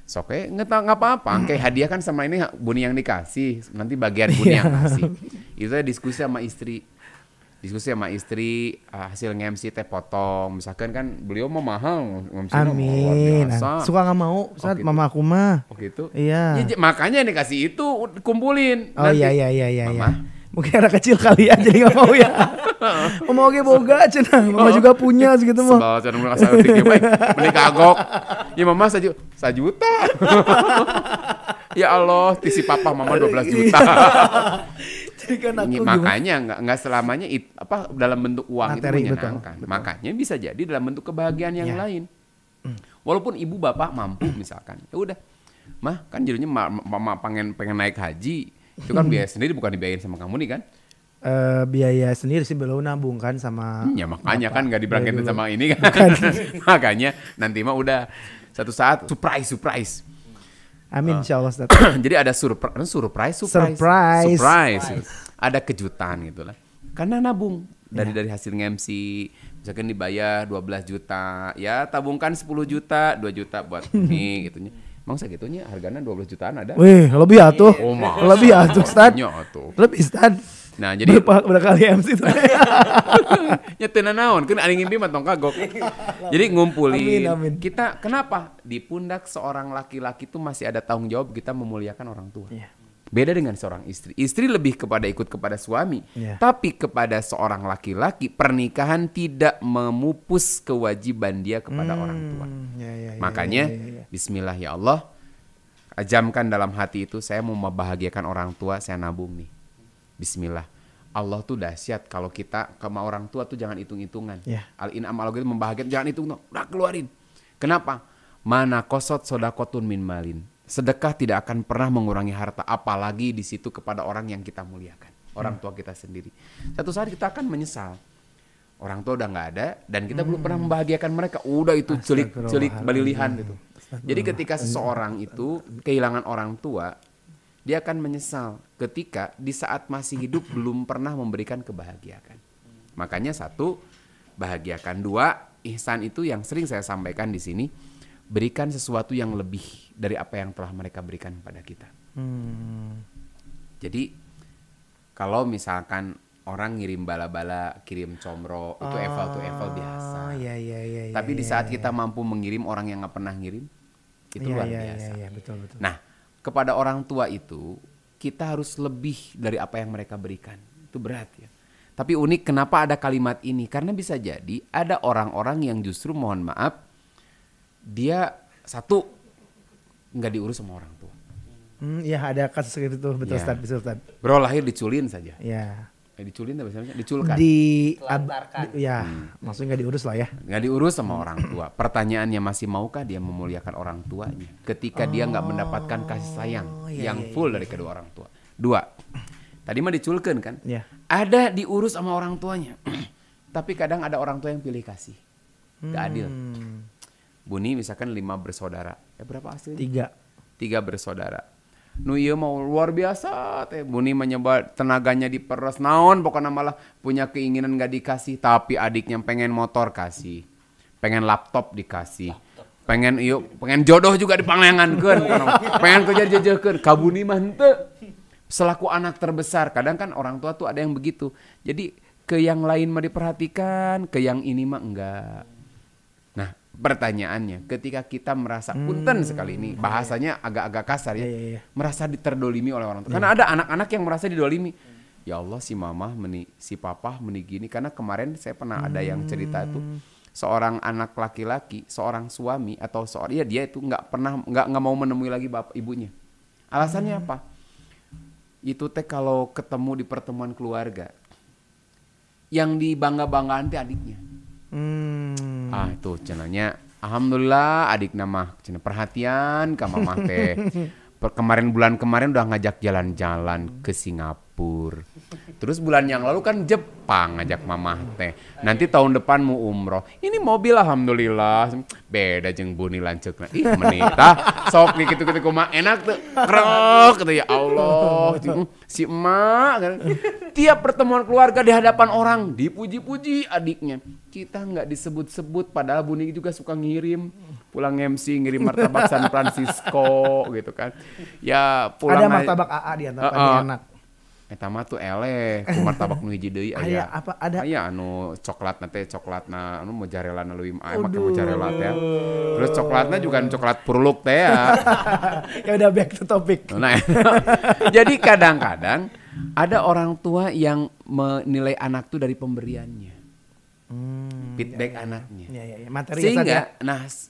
Soke nggak apa-apa. Kayak hadiah kan sama ini Buni yang dikasih, nanti bagian Buni yang kasih. Itu diskusi sama istri. Hasil nge-MC teh potong. Misalkan kan beliau mau mahal nge-MC. Amin. Suka nggak mau, saat gitu. Mama aku mah. Oh gitu. Iya. Ya, makanya dikasih itu kumpulin. Oh nanti. Iya. Mama. Mungkin anak kecil kali ya jadi nggak mau ya. Mama oke boga cenah. Mama juga punya segitu mah. Sebal cenah mulai kasar tiga baik. Beli kagok. Ya mama sajuta. Ya Allah, tisi papa mama 12 juta. Jadi kan aku makanya nggak selamanya dalam bentuk uang materi, itu menyenangkan. Betul. Makanya bisa jadi dalam bentuk kebahagiaan yang lain. Walaupun ibu bapak mampu misalkan. Ya udah. Mah kan jadinya mama pengen naik haji. Itu kan biaya sendiri, bukan dibayarin sama kamu nih kan? Biaya sendiri sih, belum nabung kan sama ya makanya bapak. Kan gak diberangkatin sama ini kan. Makanya nanti mah udah satu saat surprise. Amin insyaallah Ustaz. Jadi ada surprise. Ada kejutan gitu lah. Karena nabung dari hasil nge-MC, misalkan dibayar 12 juta, ya tabungkan 10 juta, 2 juta buat ini gitunya. Emang segitunya harganya 12 jutaan ada? Wih, lebih atuh. Lebih atuh, Ustaz. Lebih, Ustaz. Nah, jadi berapa kali MC itu. Nyeteuna naon? Kan aing ngimpi mah tong kagok. Jadi ngumpulin. Amin. Kita kenapa di pundak seorang laki-laki itu masih ada tanggung jawab kita memuliakan orang tua. Yeah. Beda dengan seorang istri. Istri lebih ikut kepada suami. Yeah. Tapi kepada seorang laki-laki pernikahan tidak memupus kewajiban dia kepada orang tua. Makanya bismillah ya Allah, ajamkan dalam hati itu saya mau membahagiakan orang tua, saya nabung nih. Bismillah. Allah tuh dahsyat kalau kita sama orang tua tuh jangan hitung-hitungan. Yeah. Al-in'am Allah itu membahagiakan, jangan hitung, udah keluarin. Kenapa? Mana kosot sodakotun min malin. Sedekah tidak akan pernah mengurangi harta, apalagi di situ kepada orang yang kita muliakan, orang tua kita sendiri. Satu saat kita akan menyesal. Orang tua udah nggak ada dan kita belum pernah membahagiakan mereka. Udah itu celik balilihan gitu. Jadi ketika seseorang itu kehilangan orang tua, dia akan menyesal ketika di saat masih hidup belum pernah memberikan kebahagiaan. Makanya satu, bahagiakan. Dua, ihsan itu yang sering saya sampaikan di sini, berikan sesuatu yang lebih dari apa yang telah mereka berikan kepada kita. Jadi kalau misalkan orang ngirim bala-bala, kirim comro, itu eval biasa. Iya. Tapi di saat kita mampu mengirim orang yang nggak pernah ngirim, itu luar biasa. Iya, betul. Nah, kepada orang tua itu kita harus lebih dari apa yang mereka berikan. Itu berat ya. Tapi unik kenapa ada kalimat ini? Karena bisa jadi ada orang-orang yang justru mohon maaf, dia satu nggak diurus sama orang tua. Iya ada kasus seperti itu, betul ya. Ustaz. Bro lahir diculin saja. Iya. Diculin tapi sebenarnya diculkan. Maksudnya nggak diurus lah ya. Nggak diurus sama orang tua. Pertanyaannya masih maukah dia memuliakan orang tuanya ketika dia nggak mendapatkan kasih sayang yang full dari kedua orang tua. Dua, tadi mah diculkan kan. Ya. Ada diurus sama orang tuanya, tapi kadang ada orang tua yang pilih kasih. Gak adil. Buni misalkan 5 bersaudara. Berapa hasilnya? 3 bersaudara. Nu ieu mau luar biasa teh. Buni menyebar tenaganya diperes naon pokoknya malah punya keinginan gak dikasih, tapi adiknya pengen motor kasih. Pengen laptop dikasih. Pengen jodoh juga dipanglengankeun. Pengen kerja jejehkeun. Ka Buni mah henteu. Selaku anak terbesar, kadang kan orang tua tuh ada yang begitu. Jadi ke yang lain mah diperhatikan, ke yang ini mah enggak. Nah, pertanyaannya, ketika kita merasa punten sekali ini, bahasanya agak-agak kasar ya, merasa terdolimi oleh orang tua. Karena ada anak-anak yang merasa didolimi. Ya Allah, si mama, si papa gini. Karena kemarin saya pernah ada yang cerita itu, seorang anak laki-laki, seorang suami atau dia itu nggak mau menemui lagi bapak ibunya. Alasannya apa? Itu teh kalau ketemu di pertemuan keluarga, yang dibangga-banggaan teh adiknya. Ah itu cenanya alhamdulillah adik nama cenah perhatian ka mamah teh. Bulan kemarin udah ngajak jalan-jalan ke Singapura. Terus bulan yang lalu kan Jepang ngajak mamah teh. Nanti tahun depan mau umroh. Ini mobil alhamdulillah beda jeung Buni lanceukna. Ih menita sok gitu-gitu kumaha enak tuh. Krek gitu ya Allah. Si emak kan. Tiap pertemuan keluarga di hadapan orang dipuji-puji adiknya. Kita nggak disebut-sebut padahal Buni juga suka ngirim. Pulang MC ngirim martabak San Francisco gitu kan. Ya pulang ada martabak AA di antara enak. Eta mah tuh eleh, ku martabak nu hiji deui aya. Apa ada? Aya anu coklatna teh coklatna anu mozzarella-na leuwih make mozzarella teh. Terus coklatna juga coklat purluk teh ya. Ya udah back to topic. Nah, jadi kadang-kadang ada orang tua yang menilai anak tuh dari pemberiannya. Feedback anaknya. Ya, materi sehingga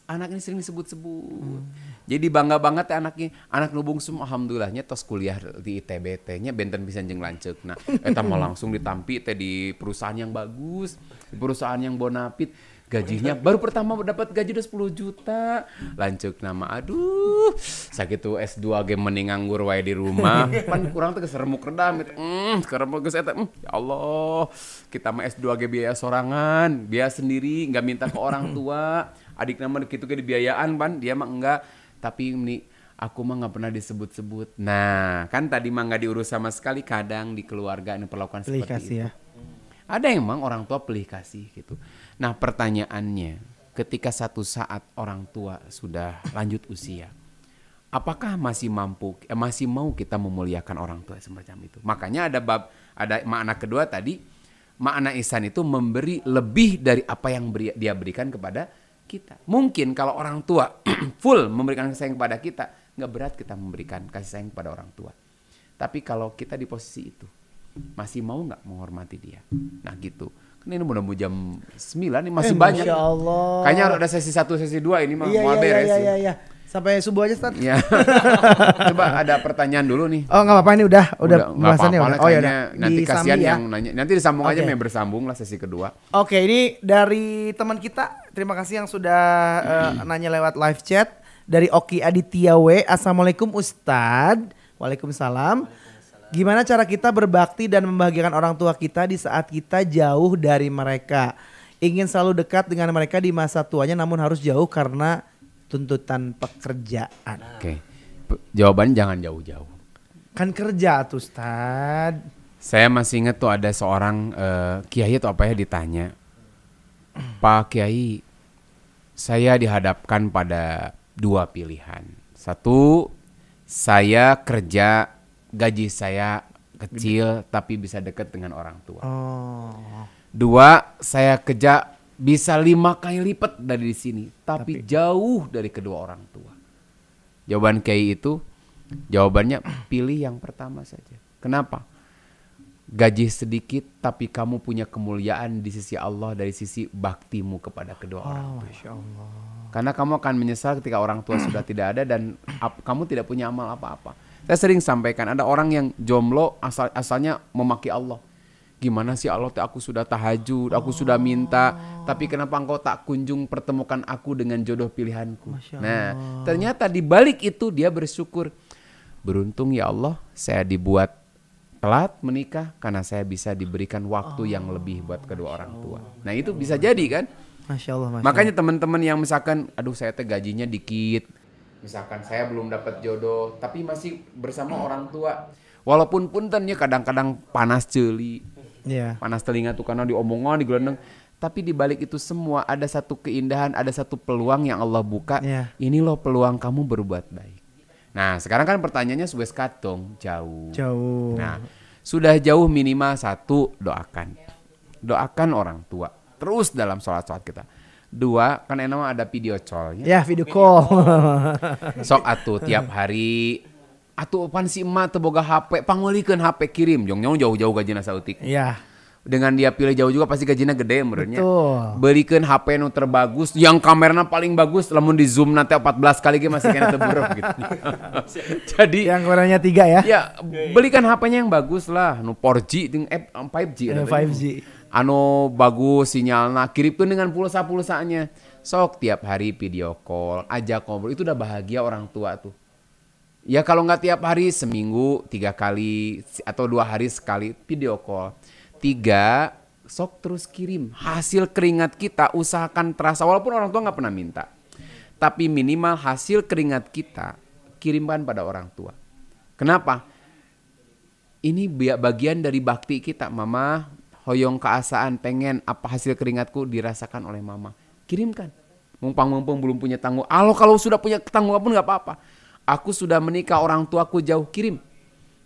anak ini sering disebut-sebut. Jadi bangga banget ya anaknya. Anak nu bungsu alhamdulillahnya tos kuliah di ITB nya benten pisan jeung lanceukna. Eta mah langsung ditampi teh di perusahaan yang bagus, di perusahaan yang bonafit. Gajinya baru pertama dapat gaji udah 10 juta. Lanceuk nama aduh sakitu S2 ge mending nganggur wae di rumah. Pan kurang teh seremuk redam eta. Sekarang geus eta ya Allah. Kita mah S2 ge biaya sorangan, biaya sendiri, enggak minta ke orang tua. Adik nama kitu ge dibiayaan pan, dia mah enggak. Tapi ini aku mah nggak pernah disebut-sebut. Nah, kan tadi mah nggak diurus sama sekali. Kadang di keluarga ini perlakuan seperti itu. Ya. Ada yang emang orang tua pilih kasih gitu. Nah, pertanyaannya, ketika satu saat orang tua sudah lanjut usia, apakah masih mau kita memuliakan orang tua semacam itu? Makanya ada makna kedua tadi, makna ihsan itu memberi lebih dari apa yang dia berikan kepada kita. Mungkin kalau orang tua full memberikan kasih sayang kepada kita, nggak berat kita memberikan kasih sayang kepada orang tua. Tapi kalau kita di posisi itu, masih mau nggak menghormati dia? Nah gitu. Kan ini udah mau jam 9 nih masih banyak. Masya Allah. Kayaknya ada sesi 1, sesi 2 ini mah mau beres. Iya. Sampai subuh aja, Ustaz. Iya. Coba ada pertanyaan dulu nih. Oh, enggak apa-apa ini udah bahasannya udah. Oh ya udah. Nanti kasihan ya. yang nanya. Nanti disambung aja bersambung lah sesi kedua. Oke, ini dari teman kita. Terima kasih yang sudah nanya lewat live chat dari Oki Aditya W. Assalamualaikum Ustadz. Waalaikumsalam. Gimana cara kita berbakti dan membahagiakan orang tua kita di saat kita jauh dari mereka? Ingin selalu dekat dengan mereka di masa tuanya namun harus jauh karena tuntutan pekerjaan. Oke. Jawabannya jangan jauh-jauh. Kan kerja tuh Ustad. Saya masih ingat tuh ada seorang kiai atau apa ya ditanya, Pak Kiai, saya dihadapkan pada 2 pilihan. 1, saya kerja gaji saya kecil tapi bisa dekat dengan orang tua. 2, saya kerja bisa 5 kali lipat dari di sini tapi jauh dari kedua orang tua. Jawaban Kiai itu jawabannya pilih yang pertama saja. Kenapa? Gaji sedikit tapi kamu punya kemuliaan di sisi Allah dari sisi baktimu kepada kedua orang tua. Masya Allah. Karena kamu akan menyesal ketika orang tua sudah tidak ada dan kamu tidak punya amal apa-apa. Saya sering sampaikan ada orang yang jomblo asalnya memaki Allah. Gimana sih Allah, aku sudah tahajud, aku sudah minta, tapi kenapa engkau tak kunjung pertemukan aku dengan jodoh pilihanku? Nah, ternyata di balik itu dia bersyukur. Beruntung ya Allah, saya dibuat telat menikah karena saya bisa diberikan waktu yang lebih buat kedua orang tua. Nah, itu bisa jadi kan? Masya Allah. Makanya teman-teman yang misalkan, aduh saya teh gajinya dikit, misalkan saya belum dapat jodoh, tapi masih bersama orang tua. Walaupun puntennya kadang-kadang panas ceuli, panas telinga tuh karena diomongan, digelendeng. Tapi di balik itu semua ada satu keindahan, ada satu peluang yang Allah buka. Ini loh peluang kamu berbuat baik. Nah sekarang kan pertanyaannya sudah katong jauh. Nah sudah jauh minimal 1 doakan orang tua terus dalam sholat kita. 2 kan emang ada video call-nya. Ya video call. Sok atuh tiap hari atuh pan si emak teu boga HP panggulikeun HP kirim jong jauh-jauh gajina saeutik. Iya. Dengan dia pilih jauh juga pasti gajinya gede menurutnya. Belikan HP nu terbagus yang kameranya paling bagus lamun di zoom nanti 14 kali ge masih kena teburuk gitu. Jadi yang kameranya 3 ya. Ya, belikan HP-nya yang bagus lah, nu 4G jeung 5G. 5G. anu bagus sinyalnya, kirimkan dengan pulsa-pulsanya. Sok tiap hari video call, ajak ngobrol, itu udah bahagia orang tua tuh. Ya kalau nggak tiap hari, seminggu 3 kali atau 2 hari sekali video call. 3, sok terus kirim hasil keringat kita, usahakan terasa walaupun orang tua nggak pernah minta. Tapi minimal hasil keringat kita kirimkan pada orang tua. Kenapa? Ini bagian dari bakti kita. Mama hoyong keasaan pengen apa hasil keringatku dirasakan oleh mama. Kirimkan. Mumpang belum punya tanggung. Kalau sudah punya tanggungan pun nggak apa-apa. Aku sudah menikah, orang tuaku jauh, kirim.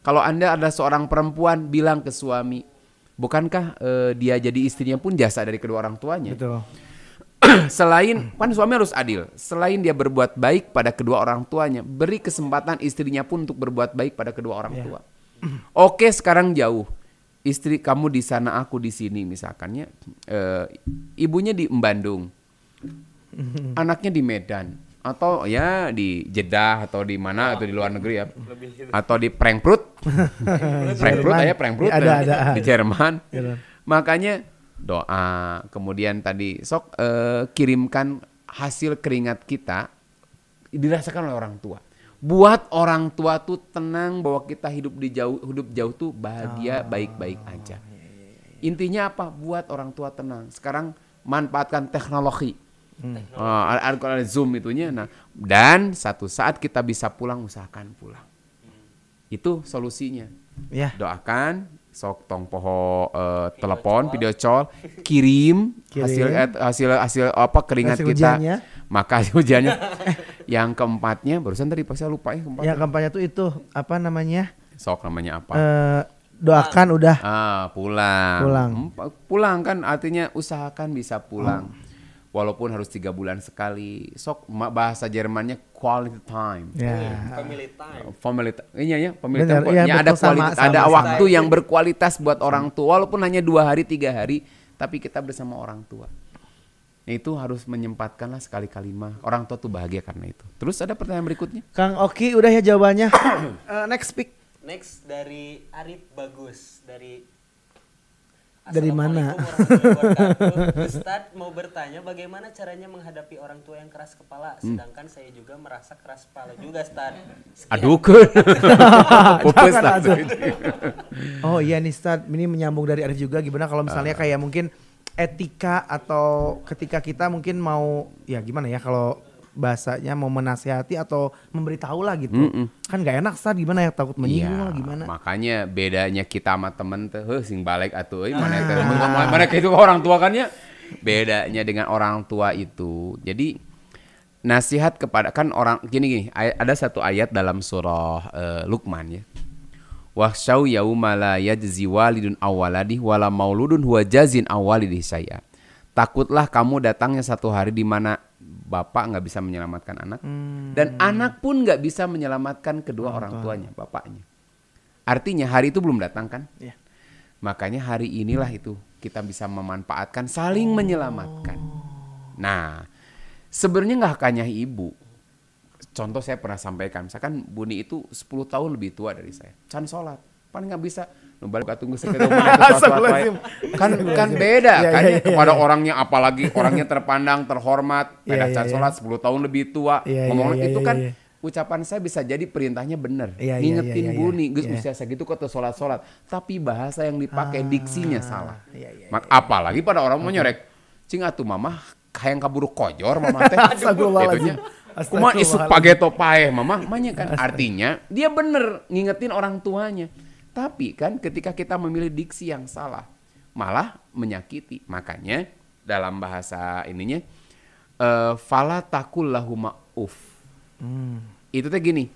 Kalau Anda ada seorang perempuan, bilang ke suami, bukankah dia jadi istrinya pun jasa dari kedua orang tuanya? Betul. Selain, kan suami harus adil. Selain dia berbuat baik pada kedua orang tuanya, beri kesempatan istrinya pun untuk berbuat baik pada kedua orang tua. Oke, sekarang jauh. Istri kamu di sana, aku di sini misalkannya. Ibunya di Bandung. Anaknya di Medan. Atau ya di Jeddah atau di mana atau di luar negeri ya. Atau di Frankfurt. Frankfurt ada di Jerman. Makanya doa, kemudian tadi sok kirimkan hasil keringat kita dirasakan oleh orang tua. Buat orang tua tuh tenang bahwa kita hidup jauh tuh bahagia, baik-baik aja. Intinya apa? Buat orang tua tenang. Sekarang manfaatkan teknologi. Ada Zoom itunya. Nah, dan satu saat kita bisa pulang, usahakan pulang. Itu solusinya. Ya. Doakan, sok tong poho telepon, video call, kirim. hasil apa keringat hasil kita. Hujannya. Maka hujannya. Yang keempatnya barusan tadi pas saya lupa ya keempatnya. Yang keempatnya tuh itu apa namanya? Sok namanya apa? Doakan udah. Pulang. Pulang kan artinya usahakan bisa pulang. Walaupun harus 3 bulan sekali. Sok bahasa Jermannya quality time. Family time. Iya ya, family Bener, time. ya, Ya, ada betul, kualitas, sama. ada waktu yang berkualitas buat orang tua. Walaupun hanya 2 hari, 3 hari, tapi kita bersama orang tua. Nah, itu harus menyempatkanlah sekali-kali mah. Orang tua tuh bahagia karena itu. Terus ada pertanyaan berikutnya? Kang Oki udah ya jawabannya. Next speak. Next dari Arif Bagus Dari mana? Ustadz mau bertanya bagaimana caranya menghadapi orang tua yang keras kepala, sedangkan saya juga merasa keras kepala juga, Ustadz. Aduh, kun. Oh iya nih Ustadz, ini menyambung dari Arif juga. Gimana kalau misalnya kayak mungkin etika atau ketika kita mungkin mau, ya gimana ya kalau bahasanya mau menasihati atau memberitahu lah gitu. Kan gak enak Ustadz, gimana ya, takut menyinggung lah gimana. Makanya bedanya kita sama temen tuh, sing balik atuh, mana itu orang tua kan ya. Bedanya dengan orang tua itu, jadi nasihat kepada kan orang gini, ada satu ayat dalam surah Luqman ya. Wahsyau yauma la yajzi walidun awwaladih wala mauludun huwa jazin awwalidih syai'a. Takutlah kamu datangnya satu hari di mana bapak nggak bisa menyelamatkan anak dan anak pun nggak bisa menyelamatkan kedua orang tuanya, bapaknya. Artinya hari itu belum datang kan? Yeah. Makanya hari inilah itu kita bisa memanfaatkan saling menyelamatkan. Nah, sebenarnya nggak hanya ibu. Contoh saya pernah sampaikan, misalkan Buni itu 10 tahun lebih tua dari saya. Can sholat, paling nggak bisa. Balik tunggu sekitar kan beda kan kepada orangnya, apalagi orangnya terpandang, terhormat, can sholat 10 tahun lebih tua. Ngomong itu kan ucapan saya bisa jadi perintahnya benar. Ngingetin Buni, Gus usia segitu kok tuh sholat. Tapi bahasa yang dipakai diksinya salah. Apalagi pada orang mau nyorek, cing atuh mama kayak kaburu kojor mama teh. Itunya. Kuma isuk pageto paeh mamanya kan. Artinya dia bener ngingetin orang tuanya. Tapi kan ketika kita memilih diksi yang salah malah menyakiti. Makanya dalam bahasa ininya fala takul lahuma uf. Itu teh gini.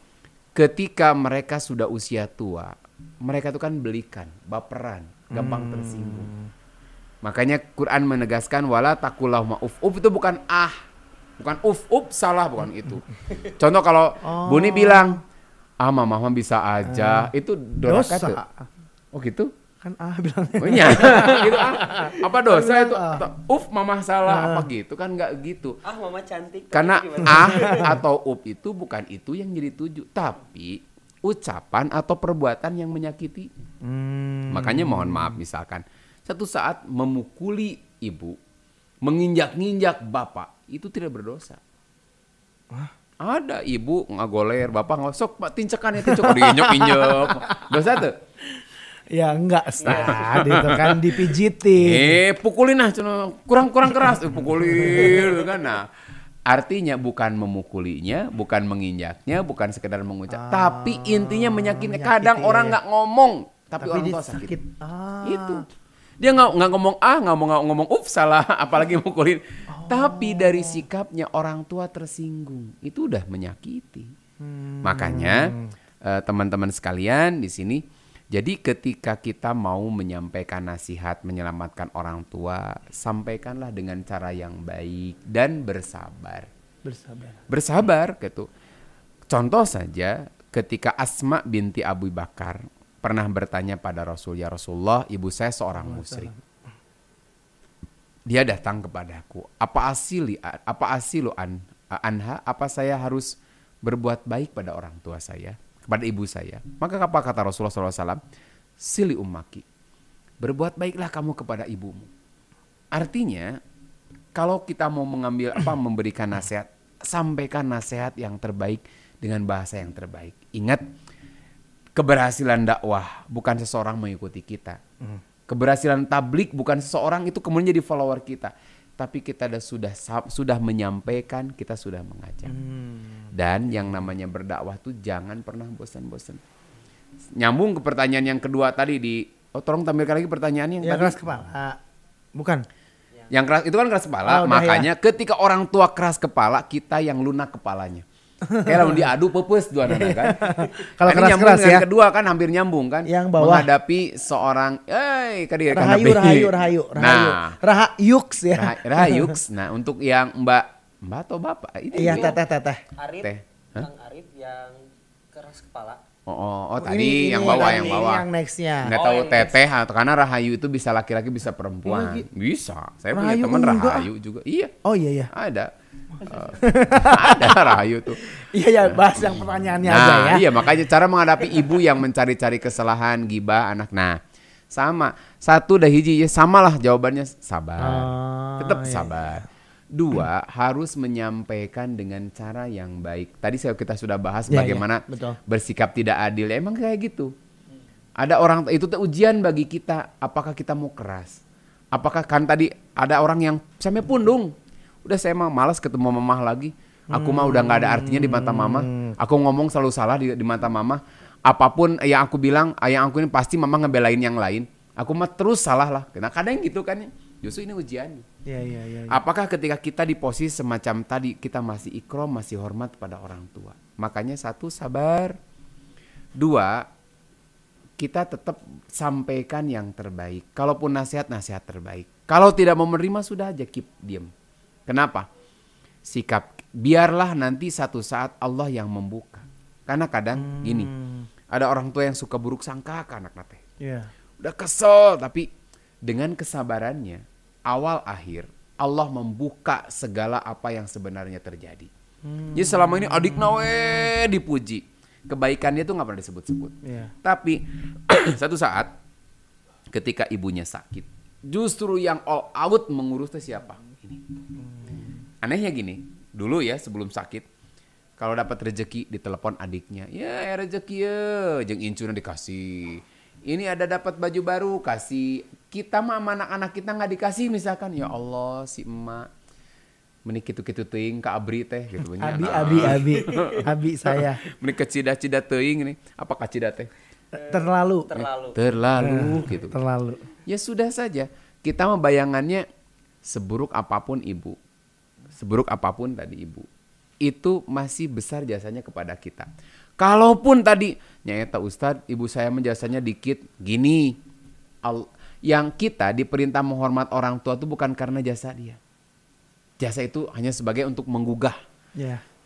Ketika mereka sudah usia tua, mereka tuh kan belikan, baperan, gampang tersinggung. Makanya Quran menegaskan wala takul lahuma uf. Uf itu bukan bukan uf salah, bukan itu. Contoh kalau Buni bilang mama bisa aja, itu dosa. Oh gitu? Kan bilangnya. Oh iya. Gitu apa dosa itu? Mama salah apa gitu kan, nggak gitu. Mama cantik. Karena atau itu bukan itu yang jadi tuju, tapi ucapan atau perbuatan yang menyakiti. Makanya mohon maaf misalkan Satu saat memukuli ibu, menginjak-injak bapak, itu tidak berdosa. Ada ibu ngagoler, bapak ngosok, pak tincekan ya tincekan, diinjak-injak. Dosa tuh? Ya enggak, Ustaz, itu kan dipijitin. Pukulin lah, kurang keras, pukulin kan. Nah, artinya bukan memukulinya, bukan menginjaknya, bukan sekedar mengucap, tapi intinya menyakitkan. Kadang orang nggak ngomong, tapi orang tua sakit. Itu dia nggak ngomong nggak ngomong salah, apalagi mukulin. Tapi dari sikapnya orang tua tersinggung, itu udah menyakiti. Makanya teman-teman sekalian di sini. Jadi ketika kita mau menyampaikan nasihat, menyelamatkan orang tua, sampaikanlah dengan cara yang baik dan bersabar. Bersabar gitu. Contoh saja ketika Asma binti Abu Bakar pernah bertanya pada Rasul, ya Rasulullah, ibu saya seorang musyrik. Dia datang kepadaku, apa asilu anha, apa saya harus berbuat baik pada orang tua saya? Pada ibu saya. Maka apa kata Rasulullah SAW? Sili ummaki. Berbuat baiklah kamu kepada ibumu. Artinya, kalau kita mau memberikan nasihat, sampaikan nasihat yang terbaik dengan bahasa yang terbaik. Ingat, keberhasilan dakwah bukan seseorang mengikuti kita. Keberhasilan tablik bukan seseorang itu kemudian jadi follower kita. Tapi kita sudah menyampaikan, kita sudah mengajak. Dan yang namanya berdakwah tuh jangan pernah bosan-bosan. Nyambung ke pertanyaan yang kedua tadi tolong tampilkan lagi pertanyaannya yang tadi. Keras kepala. Bukan. Yang keras itu kan keras kepala, makanya ketika orang tua keras kepala, kita yang lunak kepalanya. Kayak lalu diadu pepes dua anak kan. Kalau keras-keras ya. Yang kedua kan hampir nyambung kan. Yang bawah. Menghadapi seorang Rahayu. Nah, Rahayuks ya. Rahayuks. Nah, untuk yang Mbak atau Bapak ini. Iya, teteh. Arif, Kang Arif yang keras kepala. Tadi yang bawah. Ini yang nextnya. Nggak tahu teteh atau karena Rahayu itu bisa laki-laki bisa perempuan. Bisa. Saya punya teman Rahayu juga. Iya. Oh iya. Ada. Ada Rahayu tuh. Iya, bahas yang pertanyaannya aja ya. Iya, makanya cara menghadapi ibu yang mencari-cari kesalahan, gibah anak. Nah, sama. Satu dah hiji ya samalah jawabannya sabar. Tetap sabar. Dua, harus menyampaikan dengan cara yang baik. Tadi kita sudah bahas bagaimana bersikap tidak adil. Emang kayak gitu. Ada orang itu ujian bagi kita. Apakah kita mau keras? Apakah kan tadi ada orang yang sampai pundung. Udah saya mah malas ketemu mamah lagi. Aku mah udah nggak ada artinya di mata mama. Aku ngomong selalu salah di mata mama. Apapun yang aku bilang, yang aku ini pasti mama ngebelain yang lain. Aku mah terus salah lah. Nah kadang gitu kan. Justru ini ujian. Iya. Apakah ketika kita di posisi semacam tadi kita masih ikram, masih hormat pada orang tua? Makanya satu, sabar. Dua, kita tetap sampaikan yang terbaik. Kalaupun nasihat terbaik. Kalau tidak mau menerima sudah aja keep diem. Kenapa? Sikap, biarlah nanti satu saat Allah yang membuka. Karena kadang gini, ada orang tua yang suka buruk sangka ke anak nate. Udah kesel, tapi dengan kesabarannya, awal akhir, Allah membuka segala apa yang sebenarnya terjadi. Jadi selama ini adik nawe dipuji. Kebaikannya itu gak pernah disebut-sebut. Tapi satu saat, ketika ibunya sakit, justru yang all out mengurusnya siapa? Ini. Anehnya gini, dulu ya sebelum sakit, kalau dapat rezeki ditelepon adiknya, ya rezeki ya, jeung incuna dikasih. Ini ada dapat baju baru, kasih. Kita mah sama anak-anak kita nggak dikasih misalkan, ya Allah si emak menik kitu-kitu teuing ka abri teh gitu. Abi saya. Menik kecida-cida teuing ini, apa kacida teh? Terlalu gitu. Terlalu. Ya sudah saja, kita mah bayangannya seburuk apapun ibu. Seburuk apapun tadi ibu, itu masih besar jasanya kepada kita. Kalaupun tadi nyata Ustadz, ibu saya menjasanya dikit, gini, yang kita diperintah menghormat orang tua itu bukan karena jasa dia. Jasa itu hanya sebagai untuk menggugah,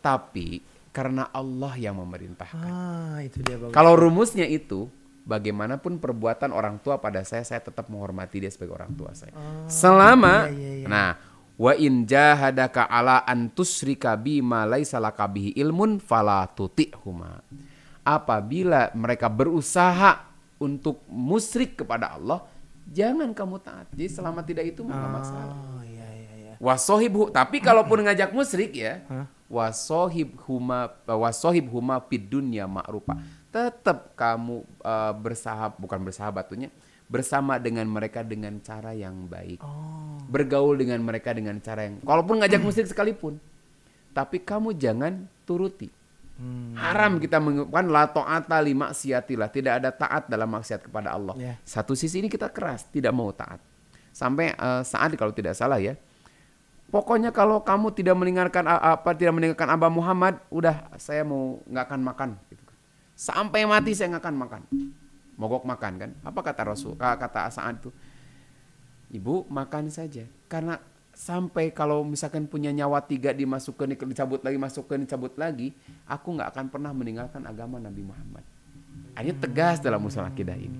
tapi karena Allah yang memerintahkan. Itu dia bagus. Kalau rumusnya itu, bagaimanapun perbuatan orang tua pada saya tetap menghormati dia sebagai orang tua saya. Selama, nah. Wa in jahadaka ala an tusyrika bima laisa laka bihi ilmun fala tuti'huma. Apabila mereka berusaha untuk musyrik kepada Allah, jangan kamu taat. Jadi selama tidak itu mah nggak masalah. Oh iya iya iya. Wasohibhu, tapi kalaupun ngajak musyrik ya, wasohibhuma fid dunya ma'rufa. Tetap kamu bersama dengan mereka dengan cara yang baik. Bergaul dengan mereka dengan cara yang, kalaupun ngajak musyrik sekalipun, tapi kamu jangan turuti. Haram kita mengucapkan la ta'ata li maksiatillah, tidak ada taat dalam maksiat kepada Allah. Satu sisi ini kita keras, tidak mau taat. Sampai saat kalau tidak salah ya, pokoknya kalau kamu tidak meninggalkan Abah Muhammad, udah saya mau nggak akan makan. Gitu. Sampai mati saya nggak akan makan. Mogok makan kan? Apa kata Rasul? Kata Sa'ad itu, ibu makan saja. Karena sampai kalau misalkan punya nyawa 3 dimasukkan, dicabut lagi, aku nggak akan pernah meninggalkan agama Nabi Muhammad. Akhirnya tegas dalam masalah akidah ini.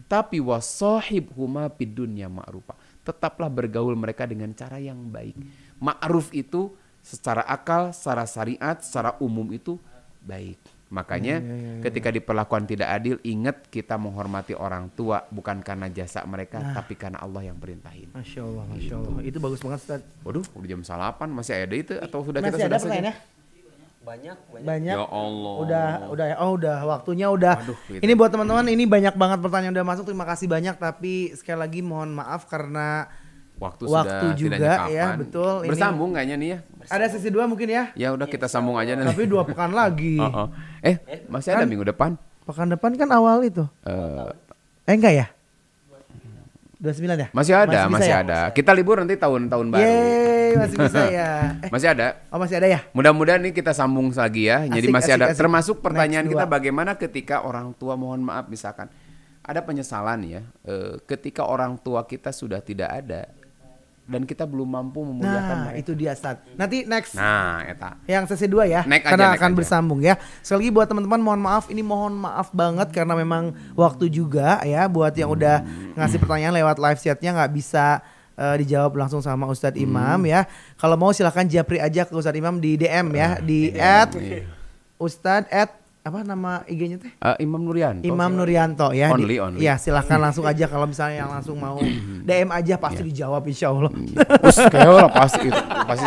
Tapi wasohibhuma fid dunya ma'rufa. Tetaplah bergaul mereka dengan cara yang baik. Ma'ruf itu secara akal, secara syariat, secara umum itu baik. Makanya ketika diperlakukan tidak adil, ingat kita menghormati orang tua bukan karena jasa mereka, tapi karena Allah yang perintahin. Masya Allah, Masya Allah. Itu bagus banget Ustaz. Waduh, udah jam 8 masih ada itu atau sudah Masih kita ada sudah saja? pertanyaannya? Banyak. Banyak. Ya Allah. Udah ya. Udah waktunya udah. Aduh, gitu. Ini buat teman-teman, ini banyak banget pertanyaan udah masuk. Terima kasih banyak, tapi sekali lagi mohon maaf karena Waktu sudah juga tidak ya, betul. Bersambung kayaknya nih ya. Ada sesi 2 mungkin ya. Ya udah kita sambung aja nanti. Tapi 2 pekan lagi. Masih ada minggu depan. Pekan depan kan awal itu. Enggak ya? 29 ya? Masih ada, bisa masih ya? ada. Kita libur nanti tahun baru. Yeay, masih bisa ya. Masih ada. Oh masih ada ya? Mudah-mudahan nih kita sambung lagi ya. Jadi Asik, masih ada. asik. Termasuk pertanyaan Next kita 2. bagaimana ketika orang tua, mohon maaf misalkan ada penyesalan ya. Ketika orang tua kita sudah tidak ada dan kita belum mampu memuliakan Nah, mereka. itu dia Ustaz. Nanti next. Nah, eta. Yang sesi 2 ya, Naik karena aja, naik akan aja. bersambung ya. Sekali lagi buat teman-teman mohon maaf banget karena memang waktu juga ya buat yang udah ngasih pertanyaan lewat live chatnya nggak bisa dijawab langsung sama Ustadz Imam ya. Kalau mau silahkan japri aja ke Ustadz Imam di DM ya di @ustadz@ apa nama IG-nya teh? Imam Nuryanto. Imam Nuryanto ya. Only. Ya silahkan langsung aja kalau misalnya yang langsung mau DM aja pasti dijawab insya Allah. Kayaknya pasti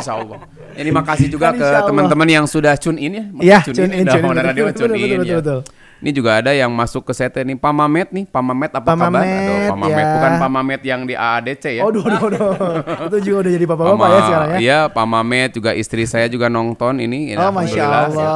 insya Allah. Ini makasih juga Kan ke insya Allah. teman-teman yang sudah tune in ya. Iya, Tune in. tune in. Udah radio Betul, tune in ya. betul. Ini juga ada yang masuk ke sete nih, Pak Mamet nih. Pak Mamet apa Pak kabar? Mamet, Aduh, Pak Mamet ya. bukan Pak Mamet yang di AADC ya. Aduh. Itu juga udah jadi bapak-bapak ya sekarang ya. Iya, Pak Mamet juga istri saya juga nonton ini. Oh, Masya Alhamdulillah, Allah. ya.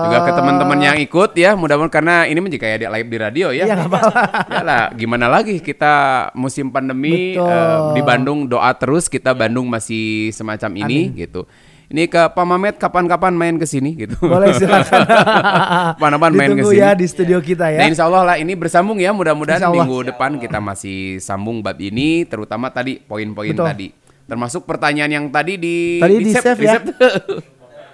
Juga ke teman-teman yang ikut ya, mudah-mudahan karena ini menjadi kayak live di radio ya. Iya, nggak apa-apa. Yalah, gimana lagi kita musim pandemi Betul. di Bandung doa terus, kita Bandung masih semacam ini gitu. Ini ke Pak Mamet kapan-kapan main ke sini gitu. Boleh silakan. Kapan-kapan main ke Ditunggu sini. ya di studio kita ya. Nah, insya Allah lah ini bersambung ya, mudah-mudahan Insya Allah. minggu depan kita masih sambung bab ini, terutama tadi poin-poin Betul. tadi. Termasuk pertanyaan yang tadi di Di-save ya.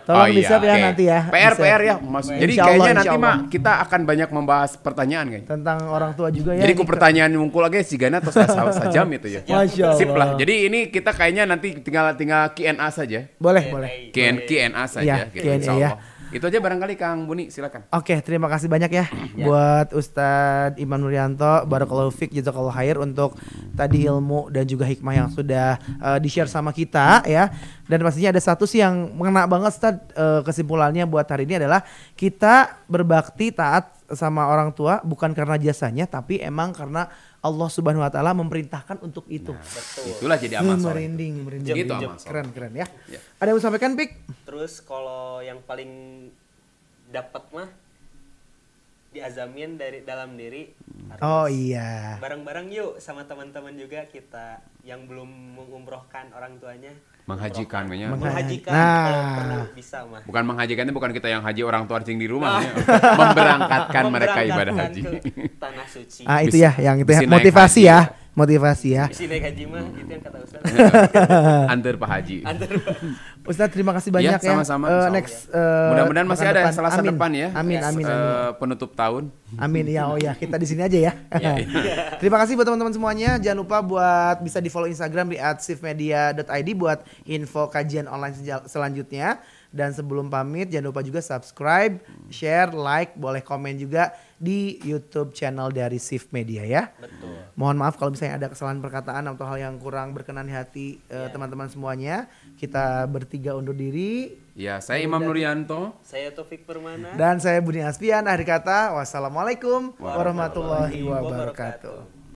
Tolong di-save ya oke. nanti ya. PR Di-save. ya. Jadi Insya Allah, kayaknya insya nanti Allah. mah kita akan banyak membahas pertanyaan kayaknya. Tentang orang tua juga ya. Jadi ini ku pertanyaan mungkul lagi sigana atau sajam itu ya. Masya Allah. Sip lah. Jadi ini kita kayaknya nanti tinggal Q&A saja. Boleh. Q&A saja Ya, gitu Q&A insya ya. Allah. Itu aja barangkali Kang Buni, silakan. Oke, terima kasih banyak ya buat Ustadz Imam Nuryanto, barakallahu fiq, jazakallahu khair untuk tadi ilmu dan juga hikmah yang sudah di-share sama kita ya. Dan pastinya ada satu sih yang mengena banget Ustadz, kesimpulannya buat hari ini adalah kita berbakti taat sama orang tua bukan karena jasanya tapi emang karena Allah Subhanahu wa taala memerintahkan untuk itu. Itulah jadi amal soleh. Merinding. Gitu amal soleh. Keren ya. Ada yang mau sampaikan, Pik? Terus kalau yang paling dapat mah diazamin dari dalam diri harus Oh iya. bareng-bareng yuk sama teman-teman juga kita yang belum mengumrohkan orang tuanya Menghajikan kayaknya. menghajikan Nah. kalau perlu bisa mah Bukan menghajikan itu bukan kita yang haji orang tua cing di rumah ya. Memberangkatkan mereka ibadah haji. ke tanah suci. Itu ya yang itu ya Bisi naik motivasi haji. ya. Motivasi ya. Isi naik haji mah itu yang kata Ustaz. Antar Pak Haji. Ustadz terima kasih banyak ya. sama-sama, insya Allah. Next Mudah-mudahan masih pekan ada depan. Selasa Amin. depan ya. Amin amin. Penutup tahun. Amin ya, oh ya kita di sini aja ya. Terima kasih buat teman-teman semuanya. Jangan lupa buat bisa di follow Instagram di @sifmedia.id buat info kajian online selanjutnya. Dan sebelum pamit jangan lupa juga subscribe, share, like, boleh komen juga di YouTube channel dari Shift Media ya. Betul. Mohon maaf kalau misalnya ada kesalahan perkataan atau hal yang kurang berkenan di hati teman-teman semuanya. Kita bertiga undur diri. Ya, saya Imam Nuryanto. Saya Taufik Permana. Dan saya Budi Aspian. Akhir kata, wassalamualaikum warahmatullahi wabarakatuh.